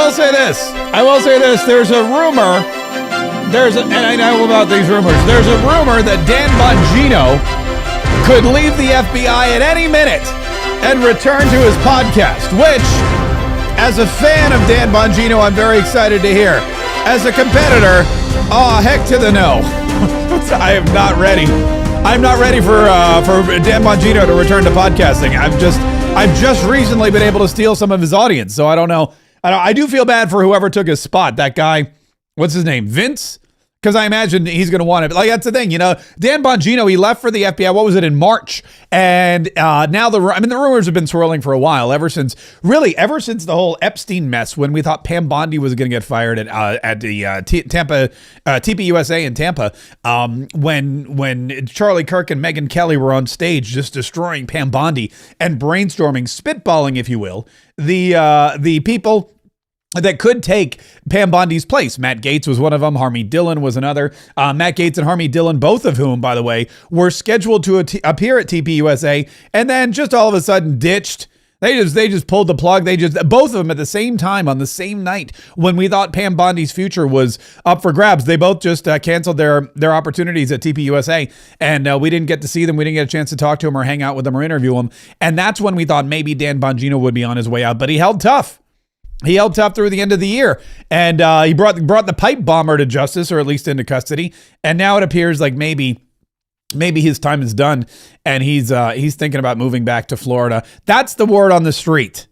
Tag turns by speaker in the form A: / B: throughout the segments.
A: will say this. There's a rumor. And I know about these rumors. There's a rumor that Dan Bongino could leave the FBI at any minute and return to his podcast, which, as a fan of Dan Bongino, I'm very excited to hear. As a competitor, heck to the no. I am not ready. I'm not ready for Dan Bongino to return to podcasting. I've just recently been able to steal some of his audience, so I don't know. I do feel bad for whoever took his spot. That guy, what's his name? Vince? Because I imagine he's going to want it. Like, that's the thing, Dan Bongino, he left for the FBI, what was it, in March? And now the rumors have been swirling for a while, ever since the whole Epstein mess, when we thought Pam Bondi was going to get fired at the Tampa, TPUSA in Tampa, when Charlie Kirk and Megyn Kelly were on stage just destroying Pam Bondi and brainstorming, spitballing, if you will, the people that could take Pam Bondi's place. Matt Gaetz was one of them. Harmy Dillon was another. Matt Gaetz and Harmy Dillon, both of whom, by the way, were scheduled to appear at TPUSA and then just all of a sudden ditched. They just pulled the plug. Both of them at the same time on the same night when we thought Pam Bondi's future was up for grabs. They both just canceled their opportunities at TPUSA, and we didn't get to see them. We didn't get a chance to talk to them or hang out with them or interview them. And that's when we thought maybe Dan Bongino would be on his way out, but he held tough. He held tough through the end of the year, and he brought the pipe bomber to justice, or at least into custody. And now it appears like maybe his time is done, and he's thinking about moving back to Florida. That's the word on the street.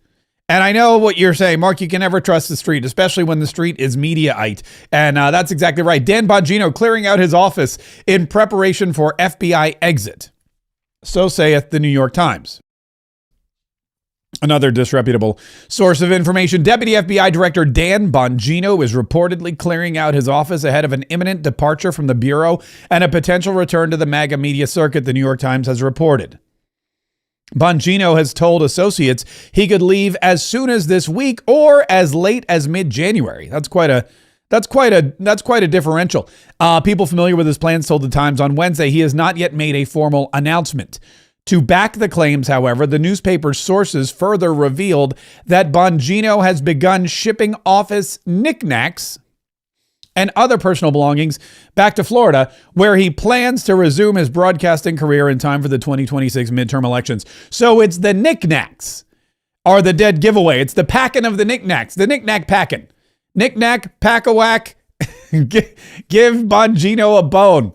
A: And I know what you're saying, Mark. You can never trust the street, especially when the street is Mediaite. And that's exactly right. Dan Bongino clearing out his office in preparation for FBI exit. So saith the New York Times. Another disreputable source of information. Deputy FBI Director Dan Bongino is reportedly clearing out his office ahead of an imminent departure from the Bureau and a potential return to the MAGA media circuit, the New York Times has reported. Bongino has told associates he could leave as soon as this week or as late as mid-January. That's quite a differential. People familiar with his plans told the Times on Wednesday he has not yet made a formal announcement. To back the claims, however, the newspaper's sources further revealed that Bongino has begun shipping office knickknacks and other personal belongings back to Florida, where he plans to resume his broadcasting career in time for the 2026 midterm elections. So it's the knickknacks are the dead giveaway. It's the packing of the knickknacks, the knickknack packing. Knickknack, pack-a-whack, give Bongino a bone.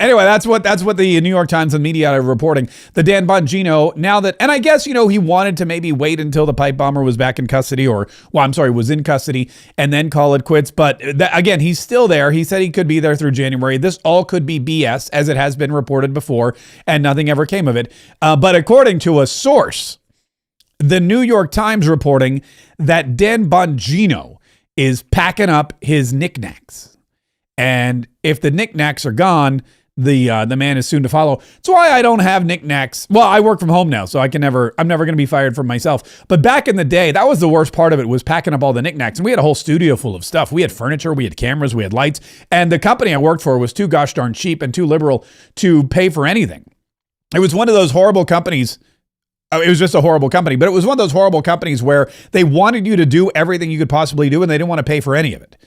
A: Anyway, that's what the New York Times and media are reporting. The Dan Bongino, and I guess, he wanted to maybe wait until the pipe bomber was back in custody was in custody and then call it quits. But again, he's still there. He said he could be there through January. This all could be BS, as it has been reported before, and nothing ever came of it. But according to a source, the New York Times reporting that Dan Bongino is packing up his knickknacks. And if the knickknacks are gone, the man is soon to follow. That's why I don't have knickknacks. Well, I work from home now, so I'm never going to be fired from myself. But back in the day, that was the worst part of it, was packing up all the knickknacks. And we had a whole studio full of stuff. We had furniture, we had cameras, we had lights. And the company I worked for was too gosh darn cheap and too liberal to pay for anything. It was one of those horrible companies. It was just a horrible company, but it was one of those horrible companies where they wanted you to do everything you could possibly do, and they didn't want to pay for any of it.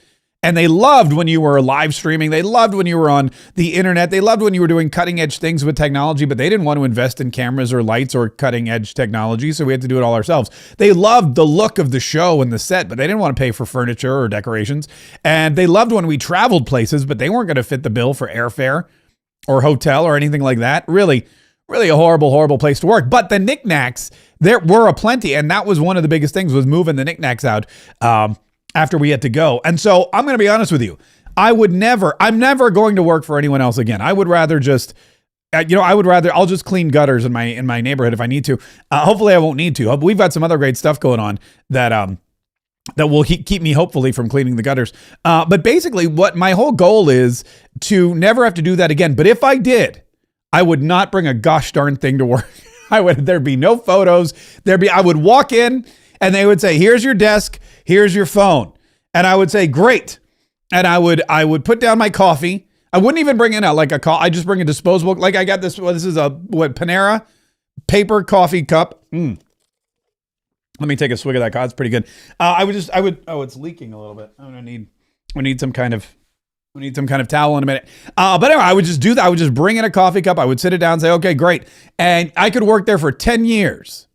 A: And they loved when you were live streaming. They loved when you were on the internet. They loved when you were doing cutting edge things with technology, but they didn't want to invest in cameras or lights or cutting edge technology. So we had to do it all ourselves. They loved the look of the show and the set, but they didn't want to pay for furniture or decorations. And they loved when we traveled places, but they weren't going to fit the bill for airfare or hotel or anything like that. Really a horrible, horrible place to work. But the knickknacks, there were aplenty. And that was one of the biggest things, was moving the knickknacks out. After we had to go. And so I'm going to be honest with you. I'm never going to work for anyone else again. I would rather just, I'll just clean gutters in my neighborhood if I need to. Hopefully I won't need to. We've got some other great stuff going on that will keep me hopefully from cleaning the gutters. But basically what my whole goal is to never have to do that again. But if I did, I would not bring a gosh darn thing to work. There'd be no photos. I would walk in and they would say, here's your desk. Here's your phone. And I would say, great. And I would put down my coffee. I wouldn't even bring in I just bring a disposable. Like I got this, this is a, Panera paper coffee cup. Let me take a swig of that. God, it's pretty good. Oh, it's leaking a little bit. We need some kind of towel in a minute. But anyway, I would just do that. I would just bring in a coffee cup. I would sit it down and say, okay, great. And I could work there for 10 years.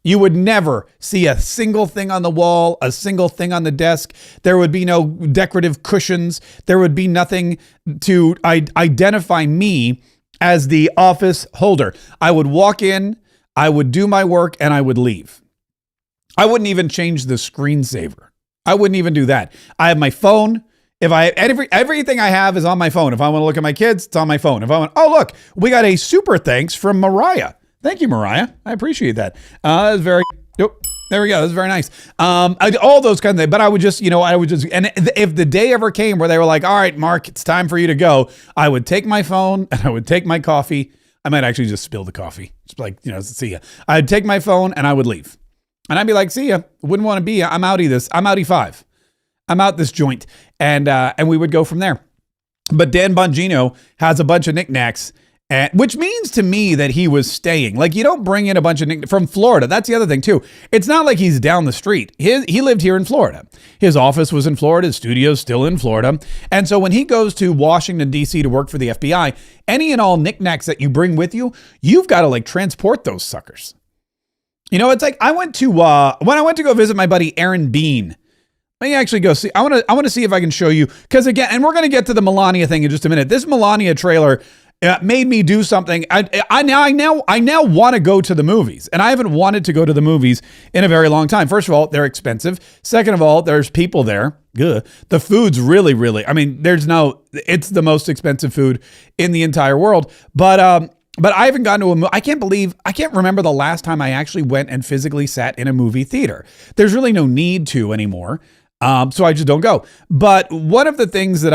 A: You would never see a single thing on the wall, a single thing on the desk. There would be no decorative cushions. There would be nothing to identify me as the office holder. I would walk in, I would do my work, and I would leave. I wouldn't even change the screensaver. I wouldn't even do that. I have my phone. If everything I have is on my phone. If I want to look at my kids, it's on my phone. If I want, oh look, we got a super thanks from Mariah. Thank you, Mariah. I appreciate that. That's very. Oh, there we go. That's very nice. All those kind of things. But I would just, and if the day ever came where they were like, all right, Mark, it's time for you to go, I would take my phone and I would take my coffee. I might actually just spill the coffee. Just like, see ya. I'd take my phone and I would leave. And I'd be like, see ya. Wouldn't want to be ya. I'm outie this. I'm outie 5. I'm out this joint. And we would go from there. But Dan Bongino has a bunch of knickknacks, which means to me that he was staying. Like, you don't bring in a bunch of knickknacks from Florida. That's the other thing, too. It's not like he's down the street. He lived here in Florida. His office was in Florida. His studio's still in Florida. And so when he goes to Washington, D.C. to work for the FBI, any and all knickknacks that you bring with you, you've got to, like, transport those suckers. It's like when I went to go visit my buddy Aaron Bean. Let me actually go see. I want to see if I can show you, because again, and we're going to get to the Melania thing in just a minute. This Melania trailer made me do something. I now want to go to the movies, and I haven't wanted to go to the movies in a very long time. First of all, they're expensive. Second of all, there's people there. Good. The food's really, really. I mean, it's the most expensive food in the entire world. But I haven't gotten to a movie. I can't remember the last time I actually went and physically sat in a movie theater. There's really no need to anymore. So I just don't go. But one of the things that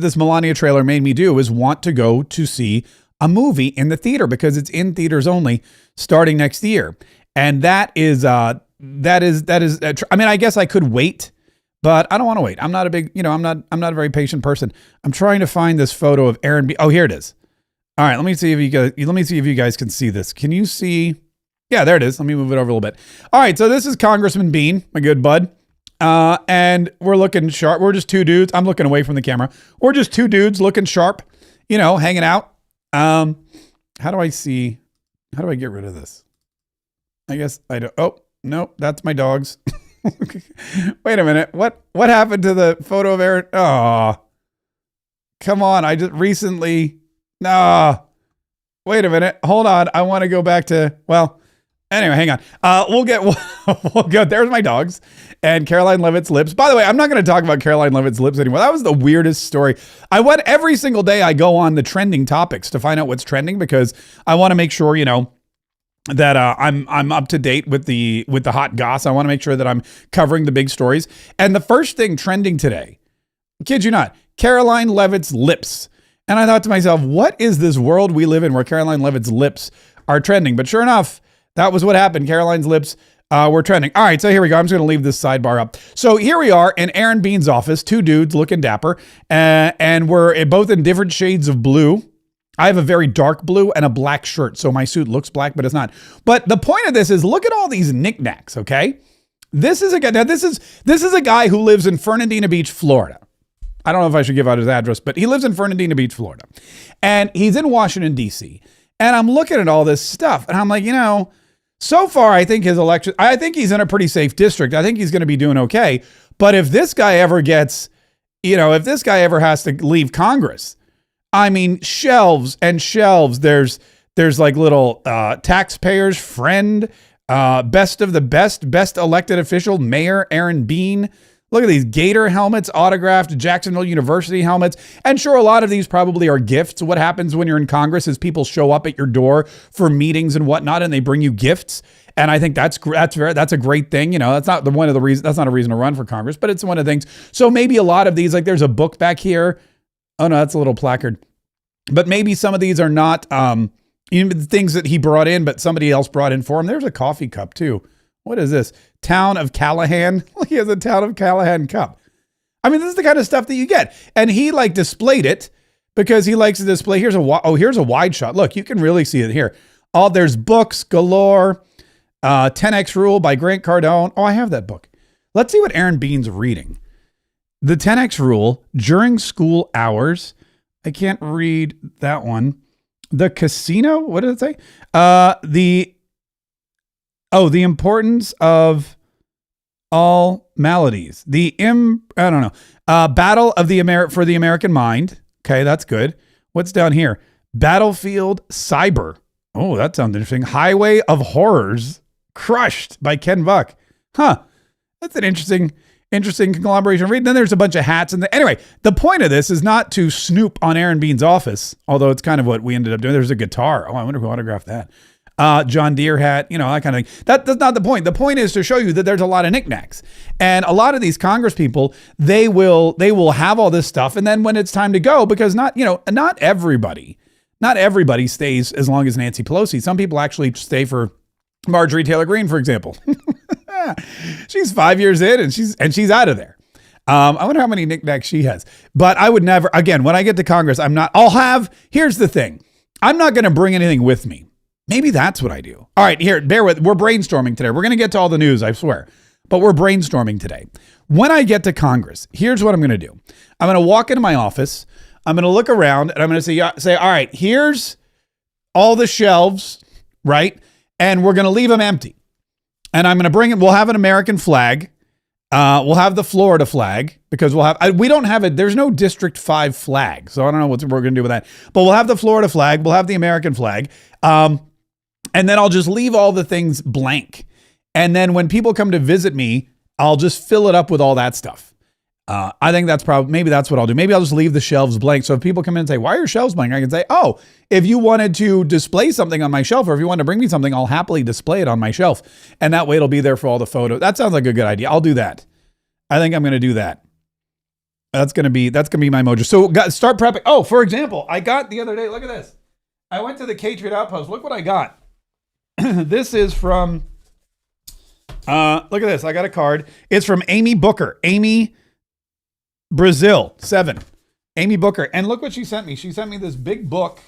A: this Melania trailer made me do is want to go to see a movie in the theater, because it's in theaters only starting next year. And that is, I mean, I guess I could wait, but I don't want to wait. I'm not a big, I'm not a very patient person. I'm trying to find this photo of Aaron B. Oh, here it is. All right, let me see if you guys can see this. Can you see? Yeah, there it is. Let me move it over a little bit. All right, so this is Congressman Bean, my good bud. And we're looking sharp. We're just two dudes. I'm looking away from the camera. We're just two dudes looking sharp, hanging out. How do I get rid of this? I guess I don't. Oh, no, that's my dogs. Wait a minute. What happened to the photo of Aaron? Oh, come on. I just recently. No. Wait a minute. Hold on. I want to go back to, anyway, hang on. We'll go. There's my dogs and Caroline Leavitt's lips. By the way, I'm not going to talk about Caroline Leavitt's lips anymore. That was the weirdest story. I went every single day. I go on the trending topics to find out what's trending, because I want to make sure, that I'm up to date with the hot goss. I want to make sure that I'm covering the big stories. And the first thing trending today, kid you not, Caroline Leavitt's lips. And I thought to myself, what is this world we live in where Caroline Leavitt's lips are trending? But sure enough, that was what happened. Caroline's lips were trending. All right, so here we go. I'm just going to leave this sidebar up. So here we are in Aaron Bean's office, two dudes looking dapper, and we're both in different shades of blue. I have a very dark blue and a black shirt, so my suit looks black, but it's not. But the point of this is, look at all these knickknacks, okay? This is a guy who lives in Fernandina Beach, Florida. I don't know if I should give out his address, but he lives in Fernandina Beach, Florida. And he's in Washington, D.C. And I'm looking at all this stuff, and I'm like, so far I think I think he's in a pretty safe district. I think he's going to be doing okay. But if this guy ever gets, if this guy ever has to leave Congress, I mean, shelves and shelves. There's like little taxpayers friend, best of the best elected official, Mayor Aaron Bean. Look at these Gator helmets, autographed Jacksonville University helmets. And sure, a lot of these probably are gifts. What happens when you're in Congress is people show up at your door for meetings and whatnot, and they bring you gifts. And I think that's a great thing. That's not that's not a reason to run for Congress, but it's one of the things. So maybe a lot of these, like there's a book back here. Oh no, that's a little placard. But maybe some of these are not things that he brought in, but somebody else brought in for him. There's a coffee cup too. What is this? Town of Callahan. He has a Town of Callahan cup. I mean, this is the kind of stuff that you get. And he displayed it because he likes to display. Here's a wide shot. Look, you can really see it here. Oh, there's books galore. 10X Rule by Grant Cardone. Oh, I have that book. Let's see what Aaron Bean's reading. The 10X Rule during school hours. I can't read that one. The Casino. What did it say? The importance of all maladies. I don't know. Battle of for the American Mind. Okay, that's good. What's down here? Battlefield Cyber. Oh, that sounds interesting. Highway of Horrors. Crushed by Ken Buck. Huh. That's an interesting conglomeration of read. Then there's a bunch of hats. Anyway, the point of this is not to snoop on Aaron Bean's office, although it's kind of what we ended up doing. There's a guitar. Oh, I wonder who autographed that. John Deere hat, that kind of thing. That's not the point. The point is to show you that there's a lot of knickknacks. And a lot of these Congress people, they will have all this stuff. And then when it's time to go, because not everybody stays as long as Nancy Pelosi. Some people actually stay for Marjorie Taylor Greene, for example. She's 5 years in and she's out of there. I wonder how many knickknacks she has. But I would never, again, when I get to Congress, here's the thing. I'm not going to bring anything with me. Maybe that's what I do. All right, here, bear with, we're brainstorming today. We're going to get to all the news, I swear. But we're brainstorming today. When I get to Congress, here's what I'm going to do. I'm going to walk into my office. I'm going to look around and I'm going to say, all right, here's all the shelves, right? And we're going to leave them empty. And I'm going to we'll have an American flag. We'll have the Florida flag because we don't have it. There's no District 5 flag. So I don't know what we're going to do with that, but we'll have the Florida flag. We'll have the American flag. And then I'll just leave all the things blank. And then when people come to visit me, I'll just fill it up with all that stuff. I think maybe that's what I'll do. Maybe I'll just leave the shelves blank. So if people come in and say, why are your shelves blank? I can say, oh, if you wanted to display something on my shelf, or if you want to bring me something, I'll happily display it on my shelf. And that way it'll be there for all the photos. That sounds like a good idea. I'll do that. I think I'm going to do that. That's going to be my mojo. So start prepping. Oh, for example, I got the other day, look at this. I went to the Patriot Outpost. Look what I got. This is from, look at this. I got a card. It's from Amy Booker. Amy Brazil 7. Amy Booker. And look what she sent me. She sent me this big book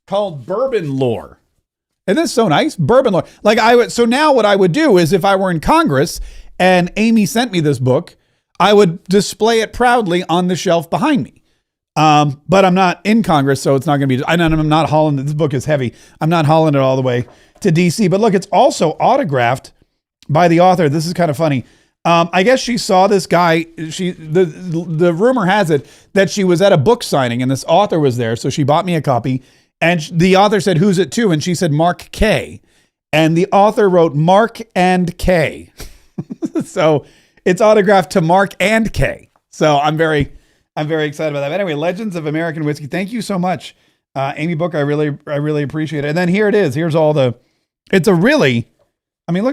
A: called Bourbon Lore. Isn't this so nice? Bourbon Lore. So now what I would do is if I were in Congress and Amy sent me this book, I would display it proudly on the shelf behind me. But I'm not in Congress, so it's not going to be, I'm not hauling, this book is heavy. I'm not hauling it all the way to DC, but look, it's also autographed by the author. This is kind of funny. I guess she saw this guy. The rumor has it that she was at a book signing and this author was there. So she bought me a copy and the author said, who's it to? And she said, Mark K. And the author wrote Mark and K. So it's autographed to Mark and K. So I'm very excited about that. But anyway, Legends of American Whiskey. Thank you so much, Amy Book. I really appreciate it. And then here it is. Here's all look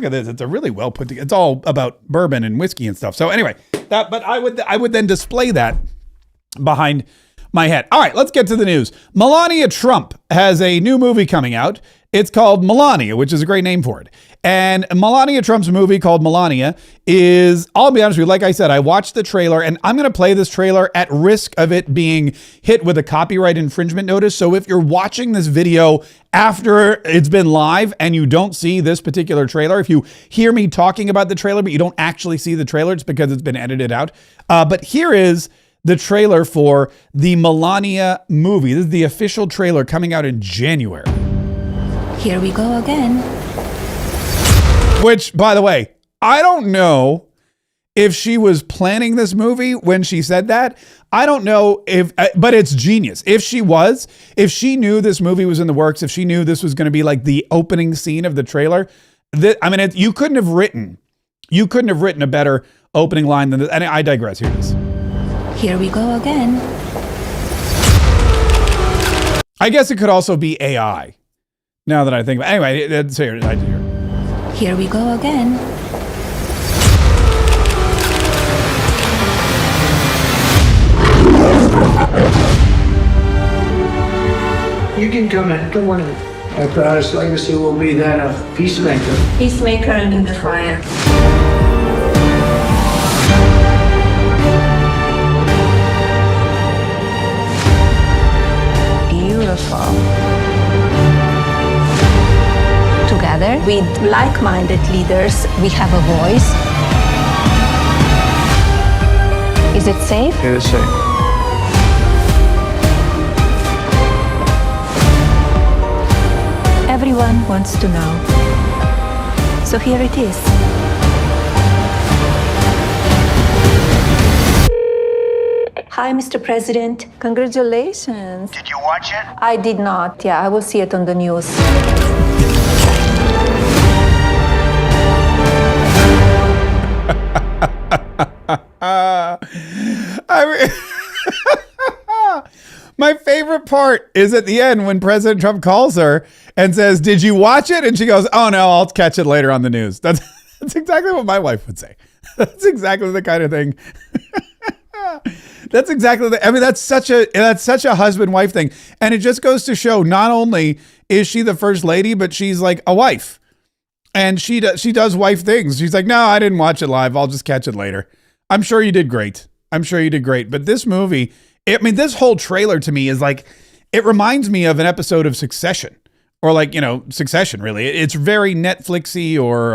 A: at this. It's a really well put together. It's all about bourbon and whiskey and stuff. So anyway, but I would then display that behind my head. All right, let's get to the news. Melania Trump has a new movie coming out. It's called Melania, which is a great name for it. And Melania Trump's movie called Melania is, I'll be honest with you, like I said, I watched the trailer and I'm going to play this trailer at risk of it being hit with a copyright infringement notice. So if you're watching this video after it's been live and you don't see this particular trailer, if you hear me talking about the trailer, but you don't actually see the trailer, it's because it's been edited out. But here is the trailer for the Melania movie. This is the official trailer coming out in January.
B: Here we go again.
A: Which, by the way, I don't know if she was planning this movie when she said that. I don't know but it's genius. If she knew this movie was in the works, if she knew this was going to be like the opening scene of the trailer, you couldn't have written a better opening line than this. And I digress. Here it is.
B: Here we go again.
A: I guess it could also be AI. Now that I think about it. Anyway, that's here.
B: Here we go again.
C: You can come in. Come on in. My proudest legacy will be that of peacemaker.
D: Peacemaker and defiant.
B: Beautiful. Together. together with like-minded leaders. We have a voice. Is it safe?
C: It is safe.
B: Everyone wants to know. So here it is. Hi, Mr. President. Congratulations.
C: Did you watch it?
B: I did not. Yeah, I will see it on the news.
A: My favorite part is at the end when President Trump calls her and says, "Did you watch it?" And she goes, "Oh no, I'll catch it later on the news." That's exactly what my wife would say. That's exactly the kind of thing. That's exactly I mean, that's such a husband-wife thing. And it just goes to show not only is she the first lady, but she's like a wife. And she does wife things. She's like, "No, I didn't watch it live. I'll just catch it later." I'm sure you did great. But this movie, this whole trailer to me is like, it reminds me of an episode of Succession, or like, Succession, really. It's very Netflixy, or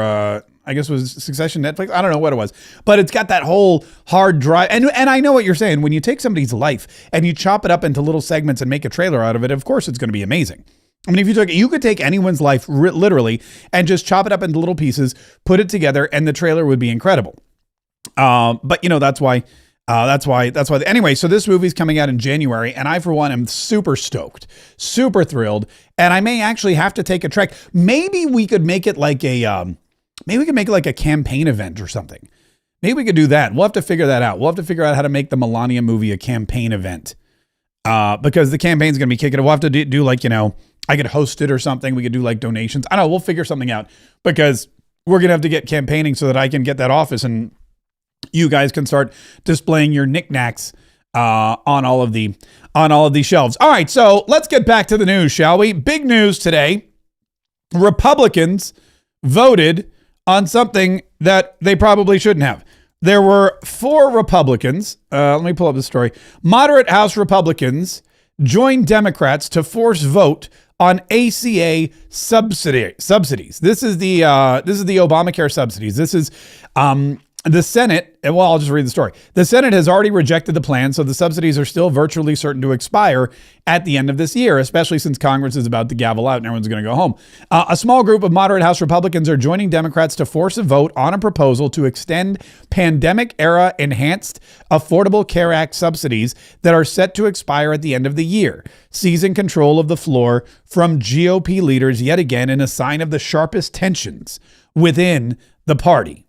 A: I guess it was Succession Netflix. I don't know what it was, but it's got that whole hard drive. And I know what you're saying. When you take somebody's life and you chop it up into little segments and make a trailer out of it, of course it's going to be amazing. I mean, if you could take anyone's life literally and just chop it up into little pieces, put it together, and the trailer would be incredible. But that's why. Anyway, so this movie's coming out in January, and I, for one, am super stoked, super thrilled, and I may actually have to take a trek. Maybe we could make it like a campaign event or something. Maybe we could do that. We'll have to figure that out. We'll have to figure out how to make the Melania movie a campaign event, because the campaign's going to be kicking it. We'll have to do like, I could host it or something. We could do like donations. I don't know. We'll figure something out, because we're going to have to get campaigning so that I can get that office and you guys can start displaying your knickknacks on all of these shelves. All right, so let's get back to the news, shall we? Big news today. Republicans voted on something that they probably shouldn't have. There were 4 Republicans. Let me pull up the story. Moderate House Republicans joined Democrats to force vote on ACA subsidies. This is the Obamacare subsidies. This is the Senate. Well, I'll just read the story. The Senate has already rejected the plan, so the subsidies are still virtually certain to expire at the end of this year, especially since Congress is about to gavel out and everyone's going to go home. A small group of moderate House Republicans are joining Democrats to force a vote on a proposal to extend pandemic-era enhanced Affordable Care Act subsidies that are set to expire at the end of the year, seizing control of the floor from GOP leaders yet again in a sign of the sharpest tensions within the party.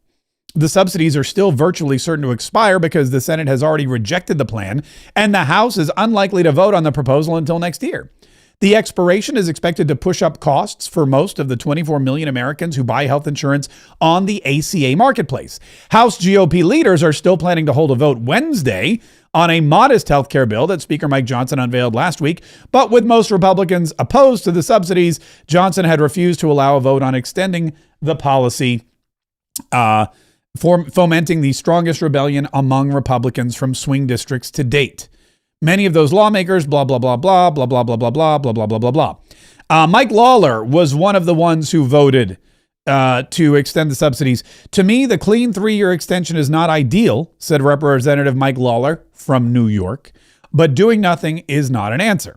A: The subsidies are still virtually certain to expire because the Senate has already rejected the plan, and the House is unlikely to vote on the proposal until next year. The expiration is expected to push up costs for most of the 24 million Americans who buy health insurance on the ACA marketplace. House GOP leaders are still planning to hold a vote Wednesday on a modest health care bill that Speaker Mike Johnson unveiled last week. But with most Republicans opposed to the subsidies, Johnson had refused to allow a vote on extending the policy, fomenting the strongest rebellion among Republicans from swing districts to date. Many of those lawmakers, blah, blah, blah, blah, blah, blah, blah, blah, blah, blah, blah, blah, blah, blah. Mike Lawler was one of the ones who voted to extend the subsidies. To me, the clean 3-year extension is not ideal, said Representative Mike Lawler from New York, but doing nothing is not an answer.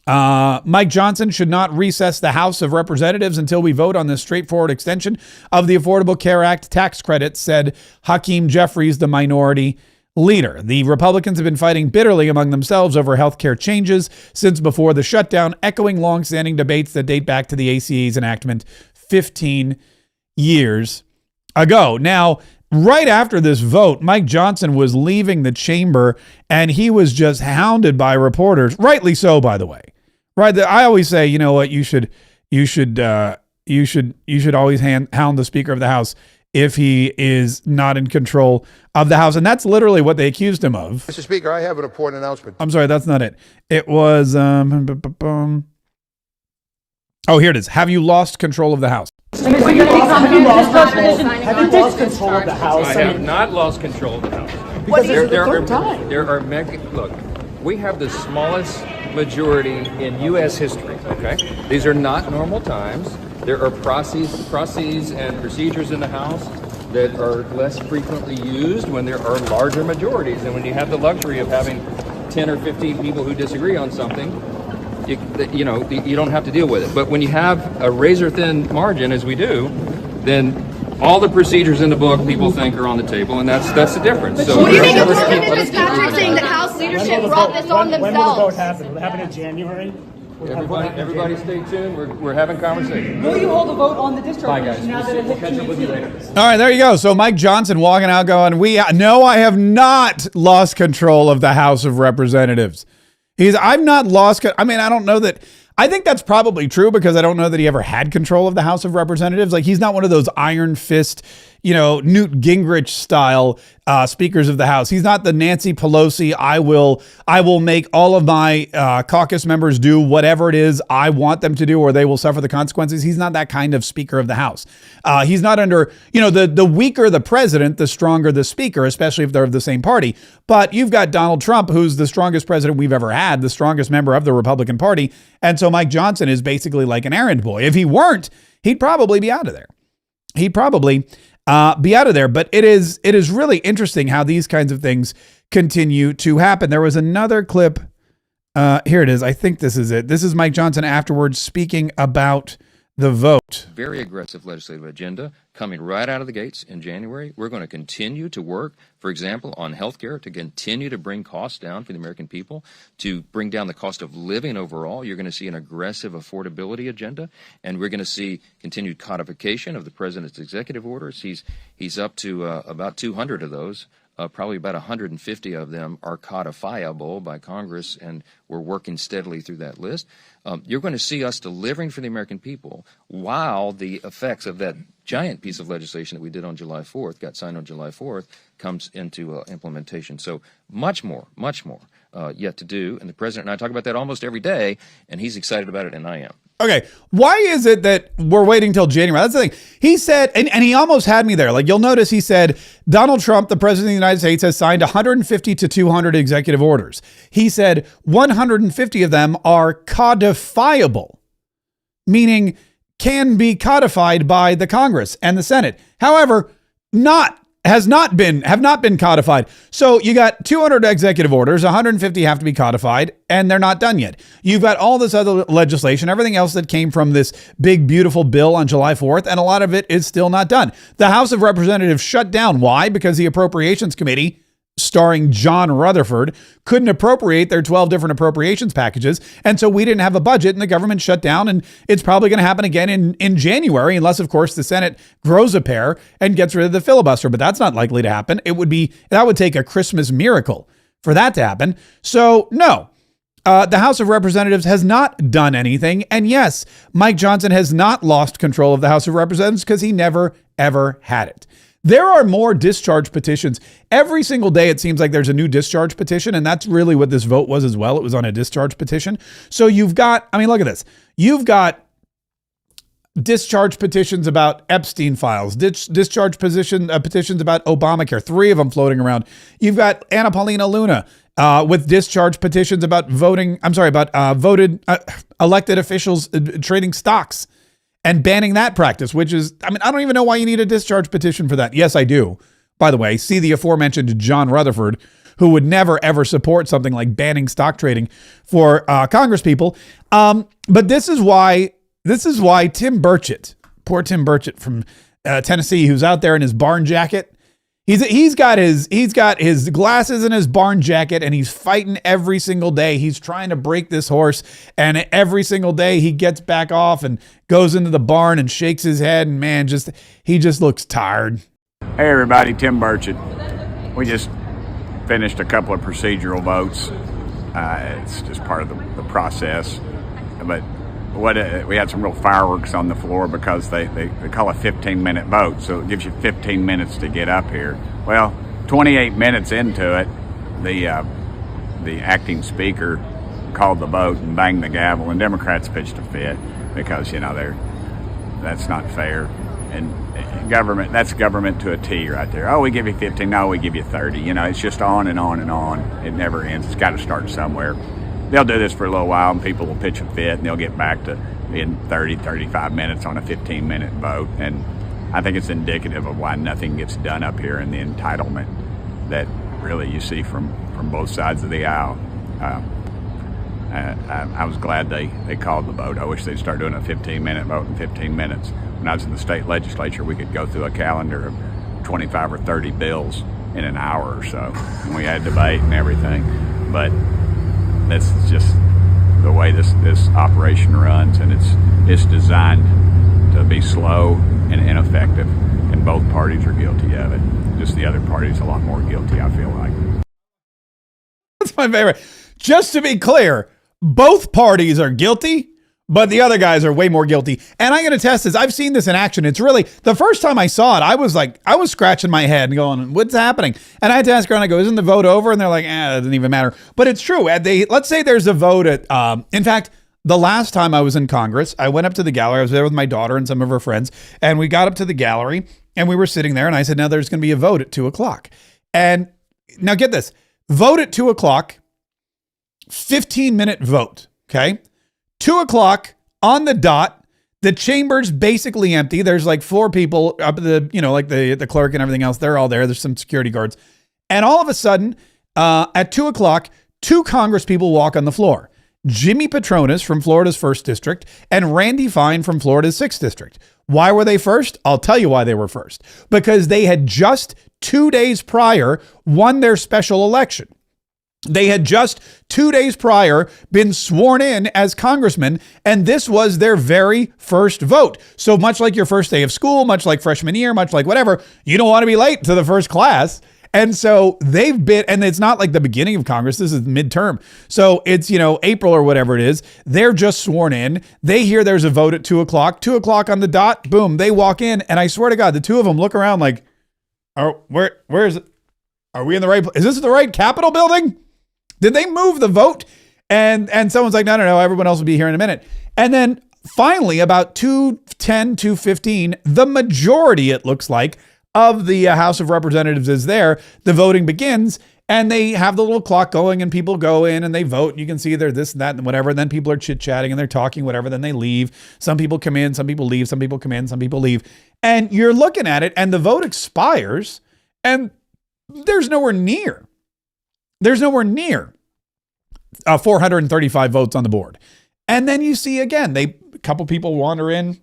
A: Mike Johnson should not recess the House of Representatives until we vote on this straightforward extension of the Affordable Care Act tax credit, said Hakeem Jeffries, the minority leader. The Republicans have been fighting bitterly among themselves over health care changes since before the shutdown, echoing longstanding debates that date back to the ACA's enactment 15 years ago. Now, right after this vote, Mike Johnson was leaving the chamber and he was just hounded by reporters, rightly so, by the way. Right. I always say, you know what, you should always hound the Speaker of the House if he is not in control of the House. And that's literally what they accused him of.
D: Mr. Speaker, I have an important announcement.
A: I'm sorry, that's not it. It was, oh, here it is. Have you lost control of the House?
E: Have you lost control of the House?
F: I have not lost control of the House.
E: Because this is the third time.
F: Look, we have the smallest majority in U.S. history, okay? These are not normal times. There are processes and procedures in the House that are less frequently used when there are larger majorities. And when you have the luxury of having 10 or 15 people who disagree on something, you don't have to deal with it. But when you have a razor-thin margin, as we do, then all the procedures in the book people think are on the table, and that's the difference. So
G: what do you think of President Fitzpatrick saying that House leadership brought this on themselves?
E: When will the vote happen? Will it happen in January?
F: Everybody stay tuned. We're having conversation.
H: Will you hold a vote on the discharge?
F: Bye, guys.
H: Now that it
F: We'll
H: hit
F: catch up with you later.
A: All right, there you go. So Mike Johnson walking out going, no, I have not lost control of the House of Representatives. I've not lost. I mean, I don't know that. I think that's probably true because I don't know that he ever had control of the House of Representatives. Like, he's not one of those iron fist, Newt Gingrich style speakers of the House. He's not the Nancy Pelosi. I will make all of my caucus members do whatever it is I want them to do, or they will suffer the consequences. He's not that kind of Speaker of the House. He's not under, the weaker the president, the stronger the speaker, especially if they're of the same party. But you've got Donald Trump, who's the strongest president we've ever had, the strongest member of the Republican Party. And so Mike Johnson is basically like an errand boy. If he weren't, he'd probably be out of there. He'd probably be out of there. But it is really interesting how these kinds of things continue to happen. There was another clip. Here it is. I think this is it. This is Mike Johnson afterwards speaking about the vote.
F: Very aggressive legislative agenda coming right out of the gates in January. We're going to continue to work, for example, on health care to continue to bring costs down for the American people, to bring down the cost of living overall. You're going to see an aggressive affordability agenda, and we're going to see continued codification of the president's executive orders. He's up to about 200 of those. Probably about 150 of them are codifiable by Congress, and we're working steadily through that list. You're going to see us delivering for the American people while the effects of that giant piece of legislation that we did on July 4th, got signed on July 4th, comes into implementation. So much more yet to do. And the president and I talk about that almost every day, and he's excited about it, and I am.
A: Okay, why is it that we're waiting till January? That's the thing. He said, and he almost had me there. Like, you'll notice he said, Donald Trump, the president of the United States, has signed 150 to 200 executive orders. He said 150 of them are codifiable, meaning can be codified by the Congress and the Senate. However, have not been codified. So you got 200 executive orders, 150 have to be codified, and they're not done yet. You've got all this other legislation, everything else that came from this big, beautiful bill on July 4th, and a lot of it is still not done. The House of Representatives shut down. Why? Because the Appropriations Committee, starring John Rutherford, couldn't appropriate their 12 different appropriations packages. And so we didn't have a budget, and the government shut down, and it's probably going to happen again in January, unless, of course, the Senate grows a pair and gets rid of the filibuster. But that's not likely to happen. That would take a Christmas miracle for that to happen. So no, the House of Representatives has not done anything. And yes, Mike Johnson has not lost control of the House of Representatives because he never, ever had it. There are more discharge petitions. Every single day, it seems like there's a new discharge petition, and that's really what this vote was as well. It was on a discharge petition. So you've got, look at this. You've got discharge petitions about Epstein files, discharge petitions about Obamacare, 3 of them floating around. You've got Anna Paulina Luna with discharge petitions about elected officials trading stocks and banning that practice, which is, I don't even know why you need a discharge petition for that. Yes, I do. By the way, see the aforementioned John Rutherford, who would never, ever support something like banning stock trading for Congress people. But this is why Tim Burchett, poor Tim Burchett from Tennessee, who's out there in his barn jacket, he's got his glasses and his barn jacket, and he's fighting every single day. He's trying to break this horse, and every single day he gets back off and goes into the barn and shakes his head, and man, he just looks tired.
I: Hey everybody, Tim Burchett. We just finished a couple of procedural votes. It's just part of the process, but we had some real fireworks on the floor because they call a 15-minute vote, so it gives you 15 minutes to get up here. Well, 28 minutes into it, the acting speaker called the vote and banged the gavel, and Democrats pitched a fit because that's not fair. And that's government to a T right there. Oh, we give you 15. No, we give you 30. It's just on and on and on. It never ends. It's got to start somewhere. They'll do this for a little while, and people will pitch a fit, and they'll get back to in 30, 35 minutes on a 15-minute vote. And I think it's indicative of why nothing gets done up here in the entitlement that really you see from both sides of the aisle. I was glad they called the vote. I wish they'd start doing a 15-minute vote in 15 minutes. When I was in the state legislature, we could go through a calendar of 25 or 30 bills in an hour or so. And we had debate and everything. But this is just the way this operation runs, and it's designed to be slow and ineffective, and both parties are guilty of it. Just the other party's a lot more guilty, I feel like.
A: That's my favorite. Just to be clear, both parties are guilty, but the other guys are way more guilty. And I'm going to test this. I've seen this in action. It's really, the first time I saw it, I was scratching my head and going, what's happening? And I had to ask around, I go, isn't the vote over? And they're like, it doesn't even matter. But it's true. Let's say there's a vote at, in fact, the last time I was in Congress, I went up to the gallery. I was there with my daughter and some of her friends, and we got up to the gallery and we were sitting there, and I said, now there's going to be a vote at 2:00. And now get this, vote at 2:00, 15-minute vote. Okay. 2:00 on the dot. The chamber's basically empty. There's like 4 people up at the, like the clerk and everything else. They're all there. There's some security guards. And all of a sudden, at 2:00, 2 Congress people walk on the floor. Jimmy Patronis from Florida's 1st District and Randy Fine from Florida's 6th District. Why were they first? I'll tell you why they were first. Because they had just 2 days prior won their special election. They had just 2 days prior been sworn in as congressmen, and this was their very first vote. So much like your first day of school, much like freshman year, much like whatever, you don't want to be late to the first class. And so they've been, and it's not like the beginning of Congress, this is midterm. So it's, April or whatever it is. They're just sworn in. They hear there's a vote at 2:00, 2:00 on the dot, boom, they walk in. And I swear to God, the 2 of them look around like, where is it? Are we in the right place? Is this the right Capitol building? Did they move the vote? And someone's like, no, everyone else will be here in a minute. And then finally, about 2:10, 2:15, the majority, it looks like, of the House of Representatives is there. The voting begins, and they have the little clock going, and people go in and they vote. You can see they're this and that and whatever. And then people are chit-chatting and they're talking, whatever. Then they leave. Some people come in, some people leave, some people come in, some people leave. And you're looking at it, and the vote expires, and there's nowhere near 435 votes on the board. And then you see again, a couple people wander in,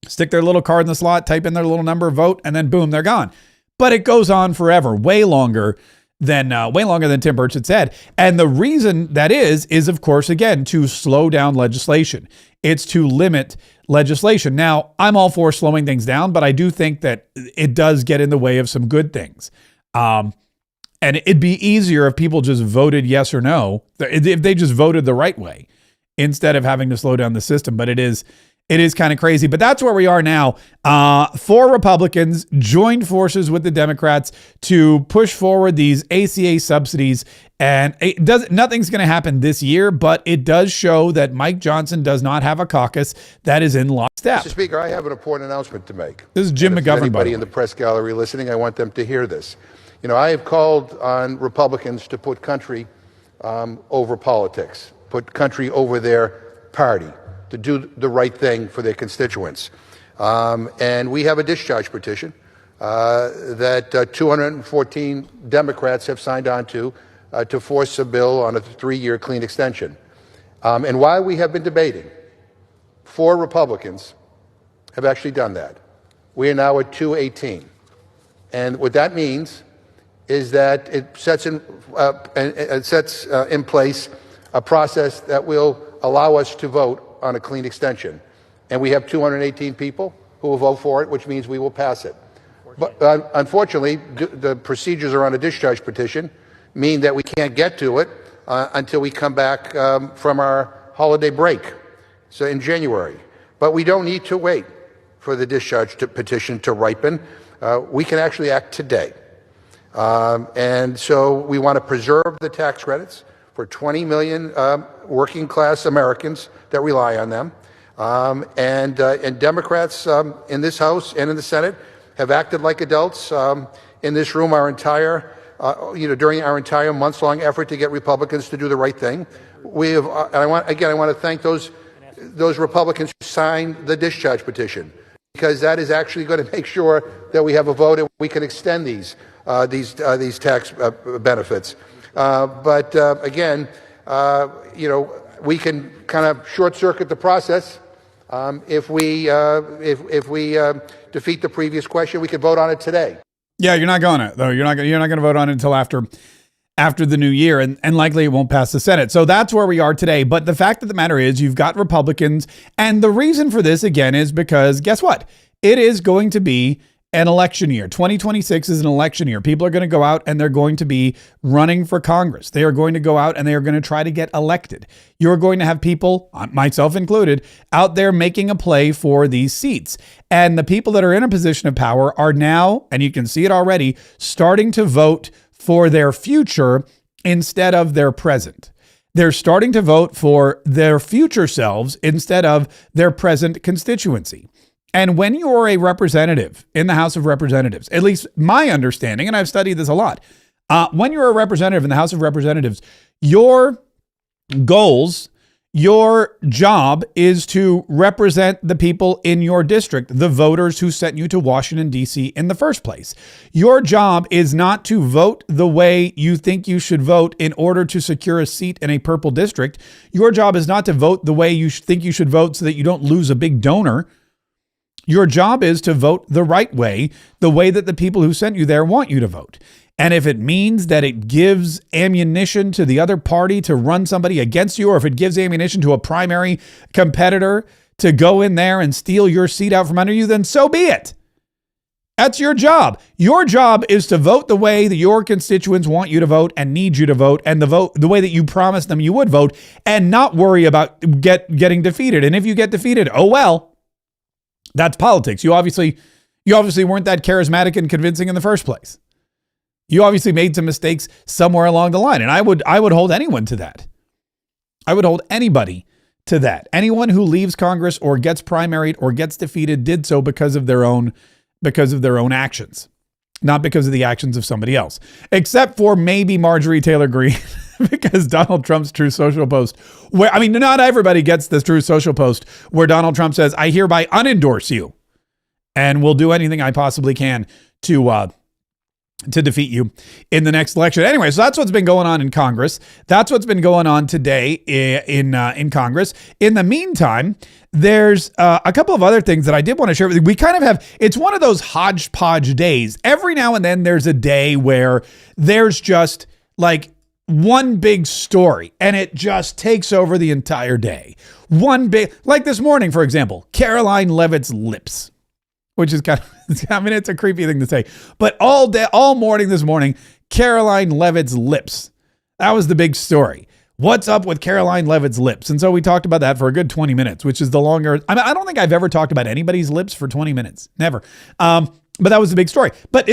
A: stick their little card in the slot, type in their little number, vote, and then boom, they're gone. But it goes on forever, way longer than Tim Burchett said. And the reason that is of course, again, to slow down legislation. It's to limit legislation. Now, I'm all for slowing things down, but I do think that it does get in the way of some good things. And it'd be easier if people just voted yes or no, if they just voted the right way instead of having to slow down the system. But it is kind of crazy. But that's where we are now. 4 Republicans joined forces with the Democrats to push forward these ACA subsidies. And nothing's going to happen this year, but it does show that Mike Johnson does not have a caucus that is in lockstep.
D: Mr. Speaker, I have an important announcement to make.
A: This is Jim McGovern.
D: Anybody in the press gallery listening, I want them to hear this. I have called on Republicans to put country over politics, put country over their party, to do the right thing for their constituents. And we have a discharge petition that 214 Democrats have signed on to force a bill on a 3-year clean extension. And while we have been debating, 4 Republicans have actually done that. We are now at 218. And what that means is that it sets in place a process that will allow us to vote on a clean extension. And we have 218 people who will vote for it, which means we will pass it. But unfortunately, the procedures around a discharge petition mean that we can't get to it until we come back from our holiday break, so in January. But we don't need to wait for the discharge petition to ripen. We can actually act today. And so we want to preserve the tax credits for 20 million working class Americans that rely on them. And Democrats in this House and in the Senate have acted like adults in this room during our entire months-long effort to get Republicans to do the right thing. We have, and I want to thank those those Republicans who signed the discharge petition, because that is actually going to make sure that we have a vote and we can extend these tax benefits. But again, we can kind of short circuit the process. If we defeat the previous question, we could vote on it today.
A: Yeah, you're not going to, though. You're not going to vote on it until after the new year, and likely it won't pass the Senate. So that's where we are today. But the fact of the matter is you've got Republicans, and the reason for this, again, is because guess what? It is going to be an election year. 2026 is an election year. People are going to go out and they're going to be running for Congress. They are going to go out and they are going to try to get elected. You're going to have people, myself included, out there making a play for these seats. And the people that are in a position of power are now, and you can see it already, starting to vote for their future instead of their present. They're starting to vote for their future selves instead of their present constituency. And when you're a representative in the House of Representatives, at least my understanding, and I've studied this a lot, when you're a representative in the House of Representatives, your goals, your job is to represent the people in your district, the voters who sent you to Washington, D.C. in the first place. Your job is not to vote the way you think you should vote in order to secure a seat in a purple district. Your job is not to vote the way you think you should vote so that you don't lose a big donor. Your job is to vote the right way, the way that the people who sent you there want you to vote. And if it means that it gives ammunition to the other party to run somebody against you, or if it gives ammunition to a primary competitor to go in there and steal your seat out from under you, then so be it. That's your job. Your job is to vote the way that your constituents want you to vote and need you to vote, and the way that you promised them you would vote, and not worry about getting defeated. And if you get defeated, oh well. That's politics. You obviously weren't that charismatic and convincing in the first place. You obviously made some mistakes somewhere along the line. And I would hold anyone to that. I would hold anybody to that. Anyone who leaves Congress or gets primaried or gets defeated did so because of their own actions, not because of the actions of somebody else, except for maybe Marjorie Taylor Greene. Because Donald Trump's True Social post, where, I mean, not everybody gets this True Social post where Donald Trump says, I hereby unendorse you and will do anything I possibly can to defeat you in the next election. Anyway, so that's what's been going on in Congress. That's what's been going on today in Congress. In the meantime, there's a couple of other things that I did want to share with you. We kind of have, it's one of those hodgepodge days. Every now and then there's a day where there's just like one big story and it just takes over the entire day. One big, like this morning, for example, Caroline Leavitt's lips, which is kind of, I mean, it's a creepy thing to say, but all morning this morning, Caroline Leavitt's lips. That was the big story. What's up with Caroline Leavitt's lips? And so we talked about that for a good 20 minutes, which is the longer, I don't think I've ever talked about anybody's lips for 20 minutes. Never. But that was the big story. But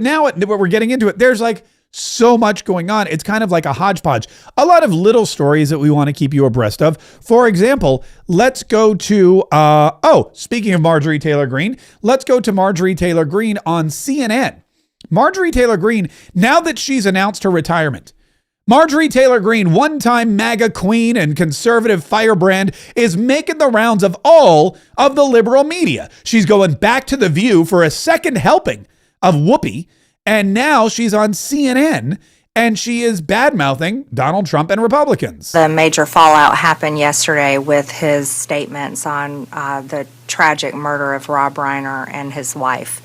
A: now we're getting into it. There's like so much going on. It's kind of like a hodgepodge. A lot of little stories that we want to keep you abreast of. For example, let's go to, speaking of Marjorie Taylor Greene, let's go to Marjorie Taylor Greene on CNN. Marjorie Taylor Greene, now that she's announced her retirement, Marjorie Taylor Greene, one-time MAGA queen and conservative firebrand, is making the rounds of all of the liberal media. She's going back to The View for a second helping of Whoopi, and now she's on CNN, and she is bad-mouthing Donald Trump and Republicans.
H: The major fallout happened yesterday with his statements on the tragic murder of Rob Reiner and his wife.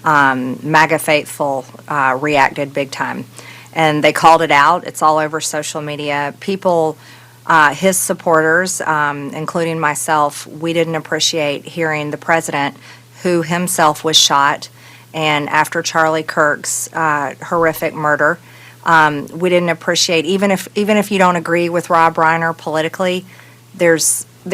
H: MAGA faithful reacted big time, and they called it out. It's all over social media. People, his supporters, including myself, we didn't appreciate hearing the president, who himself was shot, and after Charlie Kirk's horrific murder, we didn't appreciate, even if you don't agree with Rob Reiner politically, there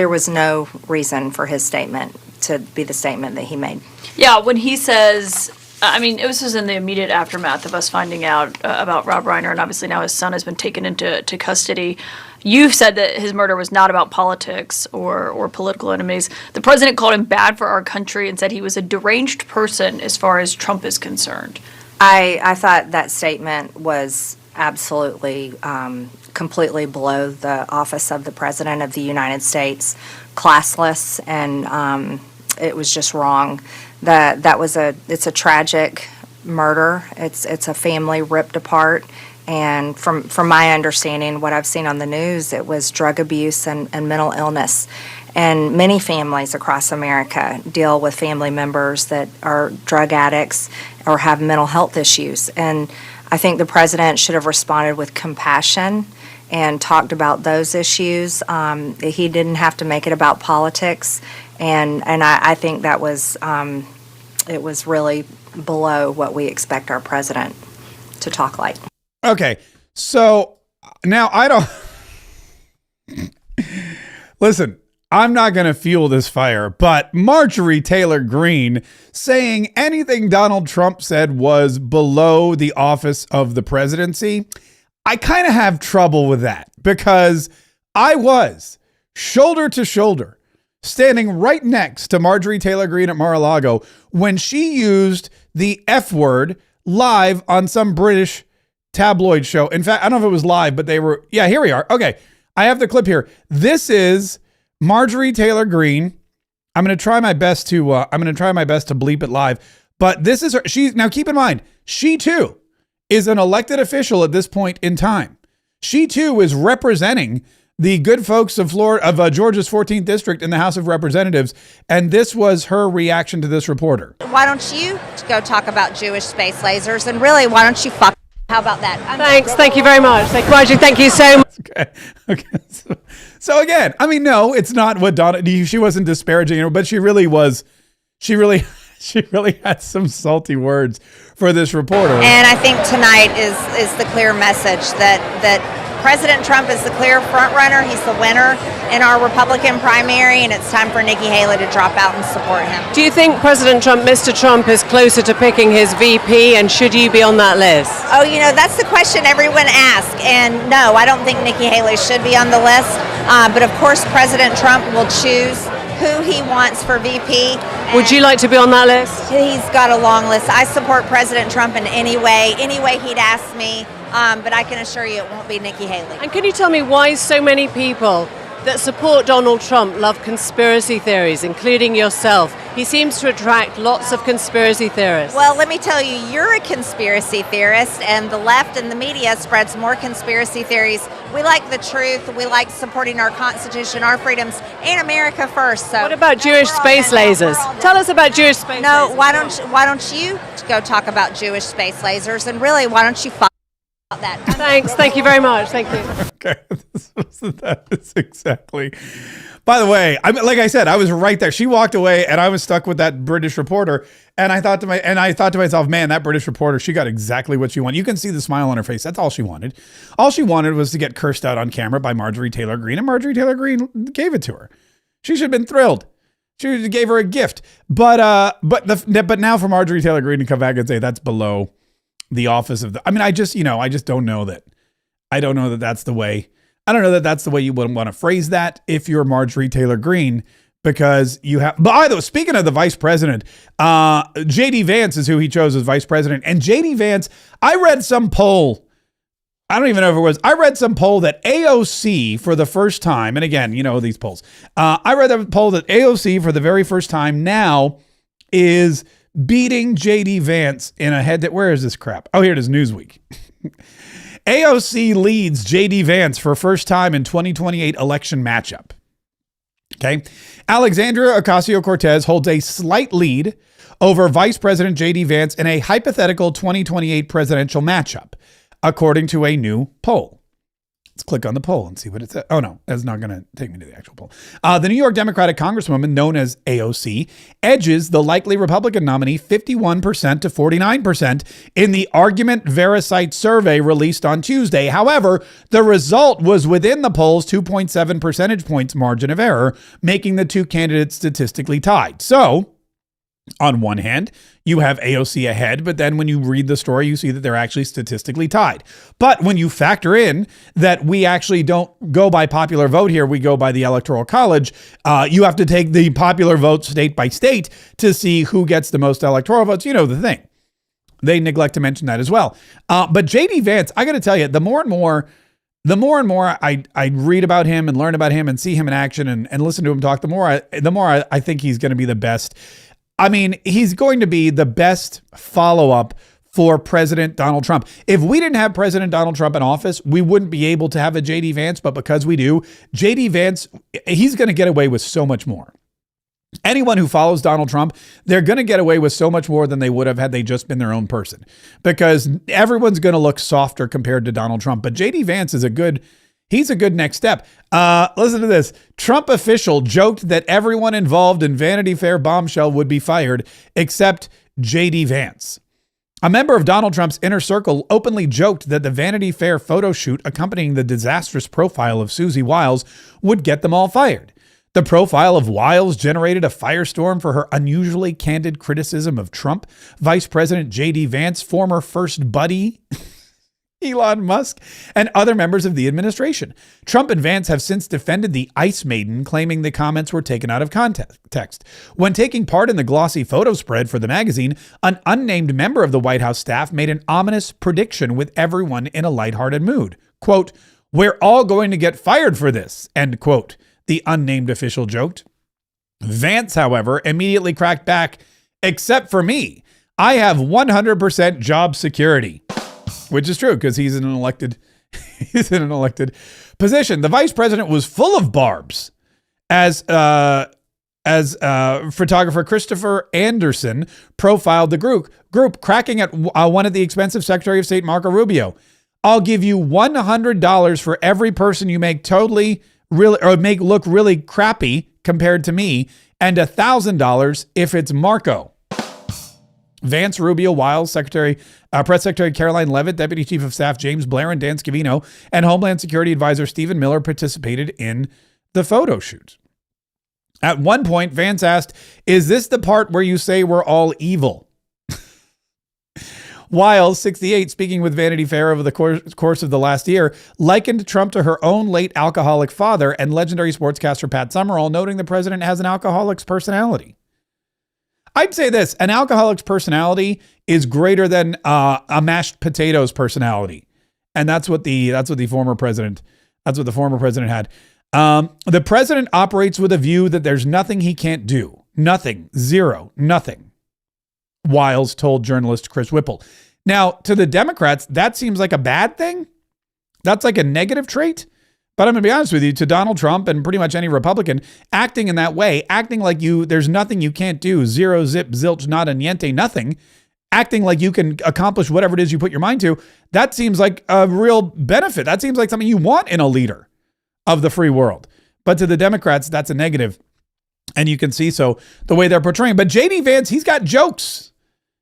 H: was no reason for his statement to be the statement that he made.
J: Yeah, when he says, I mean, this was in the immediate aftermath of us finding out about Rob Reiner, and obviously now his son has been taken into custody. You've said that his murder was not about politics or political enemies. The president called him bad for our country and said he was a deranged person as far as Trump is concerned.
H: I thought that statement was absolutely completely below the office of the President of the United States. classless, and it was just wrong. It's a tragic murder. It's a family ripped apart. And from my understanding, what I've seen on the news, it was drug abuse and mental illness. And many families across America deal with family members that are drug addicts or have mental health issues. And I think the president should have responded with compassion and talked about those issues. He didn't have to make it about politics. And I think that was, it was really below what we expect our president to talk like.
A: Okay, so now I don't listen. I'm not going to fuel this fire, but Marjorie Taylor Greene saying anything Donald Trump said was below the office of the presidency, I kind of have trouble with that because I was shoulder to shoulder standing right next to Marjorie Taylor Greene at Mar-a-Lago when she used the F word live on some British tabloid show. In fact, I don't know if it was live, but they were, yeah, here we are. Okay. I have the clip here. This is Marjorie Taylor Greene. I'm going to try my best to bleep it live, but this is her. Now keep in mind, she too is an elected official at this point in time. She too is representing the good folks of Georgia's 14th district in the House of Representatives. And this was her reaction to this reporter.
K: Why don't you go talk about Jewish space lasers? And really, why don't you fuck? How about that?
L: Thanks. Thank you very much. Marjorie, thank you so much.
A: Okay. So again, I mean, no, it's not what Donna, she wasn't disparaging her, but she really was. She really had some salty words for this reporter.
K: And I think tonight is the clear message that President Trump is the clear front runner. He's the winner in our Republican primary, and it's time for Nikki Haley to drop out and support him.
L: Do you think President Trump, Mr. Trump, is closer to picking his VP, and should you be on that list?
K: Oh, that's the question everyone asks. And no, I don't think Nikki Haley should be on the list. But of course, President Trump will choose who he wants for VP.
L: Would you like to be on that list?
K: He's got a long list. I support President Trump in any way he'd ask me. But I can assure you it won't be Nikki Haley.
L: And can you tell me why so many people that support Donald Trump love conspiracy theories, including yourself? He seems to attract lots of conspiracy theorists.
K: Well, let me tell you, you're a conspiracy theorist, and the left and the media spreads more conspiracy theories. We like the truth. We like supporting our Constitution, our freedoms, and America first. So
L: what about Jewish space lasers? Tell us about Jewish space lasers.
K: No, why don't you go talk about Jewish space lasers? And really, why don't you that?
L: Thanks. Thank you very much. Thank you.
A: Okay. That is exactly. By the way, like I said, I was right there. She walked away and I was stuck with that British reporter. And I thought to myself, man, that British reporter, she got exactly what she wanted. You can see the smile on her face. That's all she wanted. All she wanted was to get cursed out on camera by Marjorie Taylor Greene, and Marjorie Taylor Greene gave it to her. She should have been thrilled. She gave her a gift. But now for Marjorie Taylor Greene to come back and say that's below the office of the, I mean, I just don't know that. I don't know that that's the way. I don't know that that's the way you would want to phrase that if you're Marjorie Taylor Greene, because you have, by the way, speaking of the vice president, JD Vance is who he chose as vice president. And JD Vance, I read some poll. I don't even know if it was, I read some poll that AOC for the first time, and again, these polls, I read that poll that AOC for the very first time now is beating JD Vance in a head-to-head. Where is this crap? Oh, here it is, Newsweek. AOC leads JD Vance for first time in 2028 election matchup. Okay. Alexandria Ocasio-Cortez holds a slight lead over Vice President JD Vance in a hypothetical 2028 presidential matchup, according to a new poll. Let's click on the poll and see what it says. Oh, no, that's not going to take me to the actual poll. The New York Democratic Congresswoman, known as AOC, edges the likely Republican nominee 51% to 49% in the Argument Vericite survey released on Tuesday. However, the result was within the poll's 2.7 percentage points margin of error, making the two candidates statistically tied. So, on one hand, you have AOC ahead, but then when you read the story, you see that they're actually statistically tied. But when you factor in that we actually don't go by popular vote here, we go by the Electoral College, you have to take the popular vote state by state to see who gets the most electoral votes. You know the thing. They neglect to mention that as well. But JD Vance, I got to tell you, the more and more the more and more I read about him and learn about him and see him in action and listen to him talk, the more I think he's going to be the best. I mean, he's going to be the best follow-up for President Donald Trump. If we didn't have President Donald Trump in office, we wouldn't be able to have a J.D. Vance, but because we do, J.D. Vance, he's going to get away with so much more. Anyone who follows Donald Trump, they're going to get away with so much more than they would have had they just been their own person, because everyone's going to look softer compared to Donald Trump. But J.D. Vance is he's a good next step. Listen to this. Trump official joked that everyone involved in Vanity Fair bombshell would be fired except J.D. Vance. A member of Donald Trump's inner circle openly joked that the Vanity Fair photo shoot accompanying the disastrous profile of Susie Wiles would get them all fired. The profile of Wiles generated a firestorm for her unusually candid criticism of Trump, Vice President J.D. Vance, former first buddy Elon Musk, and other members of the administration. Trump and Vance have since defended the Ice Maiden, claiming the comments were taken out of context. When taking part in the glossy photo spread for the magazine, an unnamed member of the White House staff made an ominous prediction with everyone in a lighthearted mood. Quote, "We're all going to get fired for this," end quote, the unnamed official joked. Vance, however, immediately cracked back, "Except for me. I have 100% job security." Which is true, because he's in an elected position. The vice president was full of barbs, as photographer Christopher Anderson profiled the group, cracking at one at the expense of Secretary of State Marco Rubio. "I'll give you $100 for every person you make make look really crappy compared to me, and $1,000 if it's Marco." Vance, Rubio, Wiles, Press Secretary Caroline Leavitt, Deputy Chief of Staff James Blair and Dan Scavino, and Homeland Security Advisor Stephen Miller participated in the photo shoot. At one point, Vance asked, "Is this the part where you say we're all evil?" Wiles, 68, speaking with Vanity Fair over the course of the last year, likened Trump to her own late alcoholic father and legendary sportscaster Pat Summerall, noting the president has an alcoholic's personality. I'd say this: an alcoholic's personality is greater than a mashed potatoes personality, and that's what the former president had. The president operates with a view that there's nothing he can't do, nothing, zero, nothing. Wiles told journalist Chris Whipple. Now, to the Democrats, that seems like a bad thing. That's like a negative trait. But I'm going to be honest with you, to Donald Trump and pretty much any Republican, acting in that way, acting like there's nothing you can't do, zero, zip, zilch, nada, niente, nothing, acting like you can accomplish whatever it is you put your mind to, that seems like a real benefit. That seems like something you want in a leader of the free world. But to the Democrats, that's a negative. And you can see so the way they're portraying. But J.D. Vance, he's got jokes.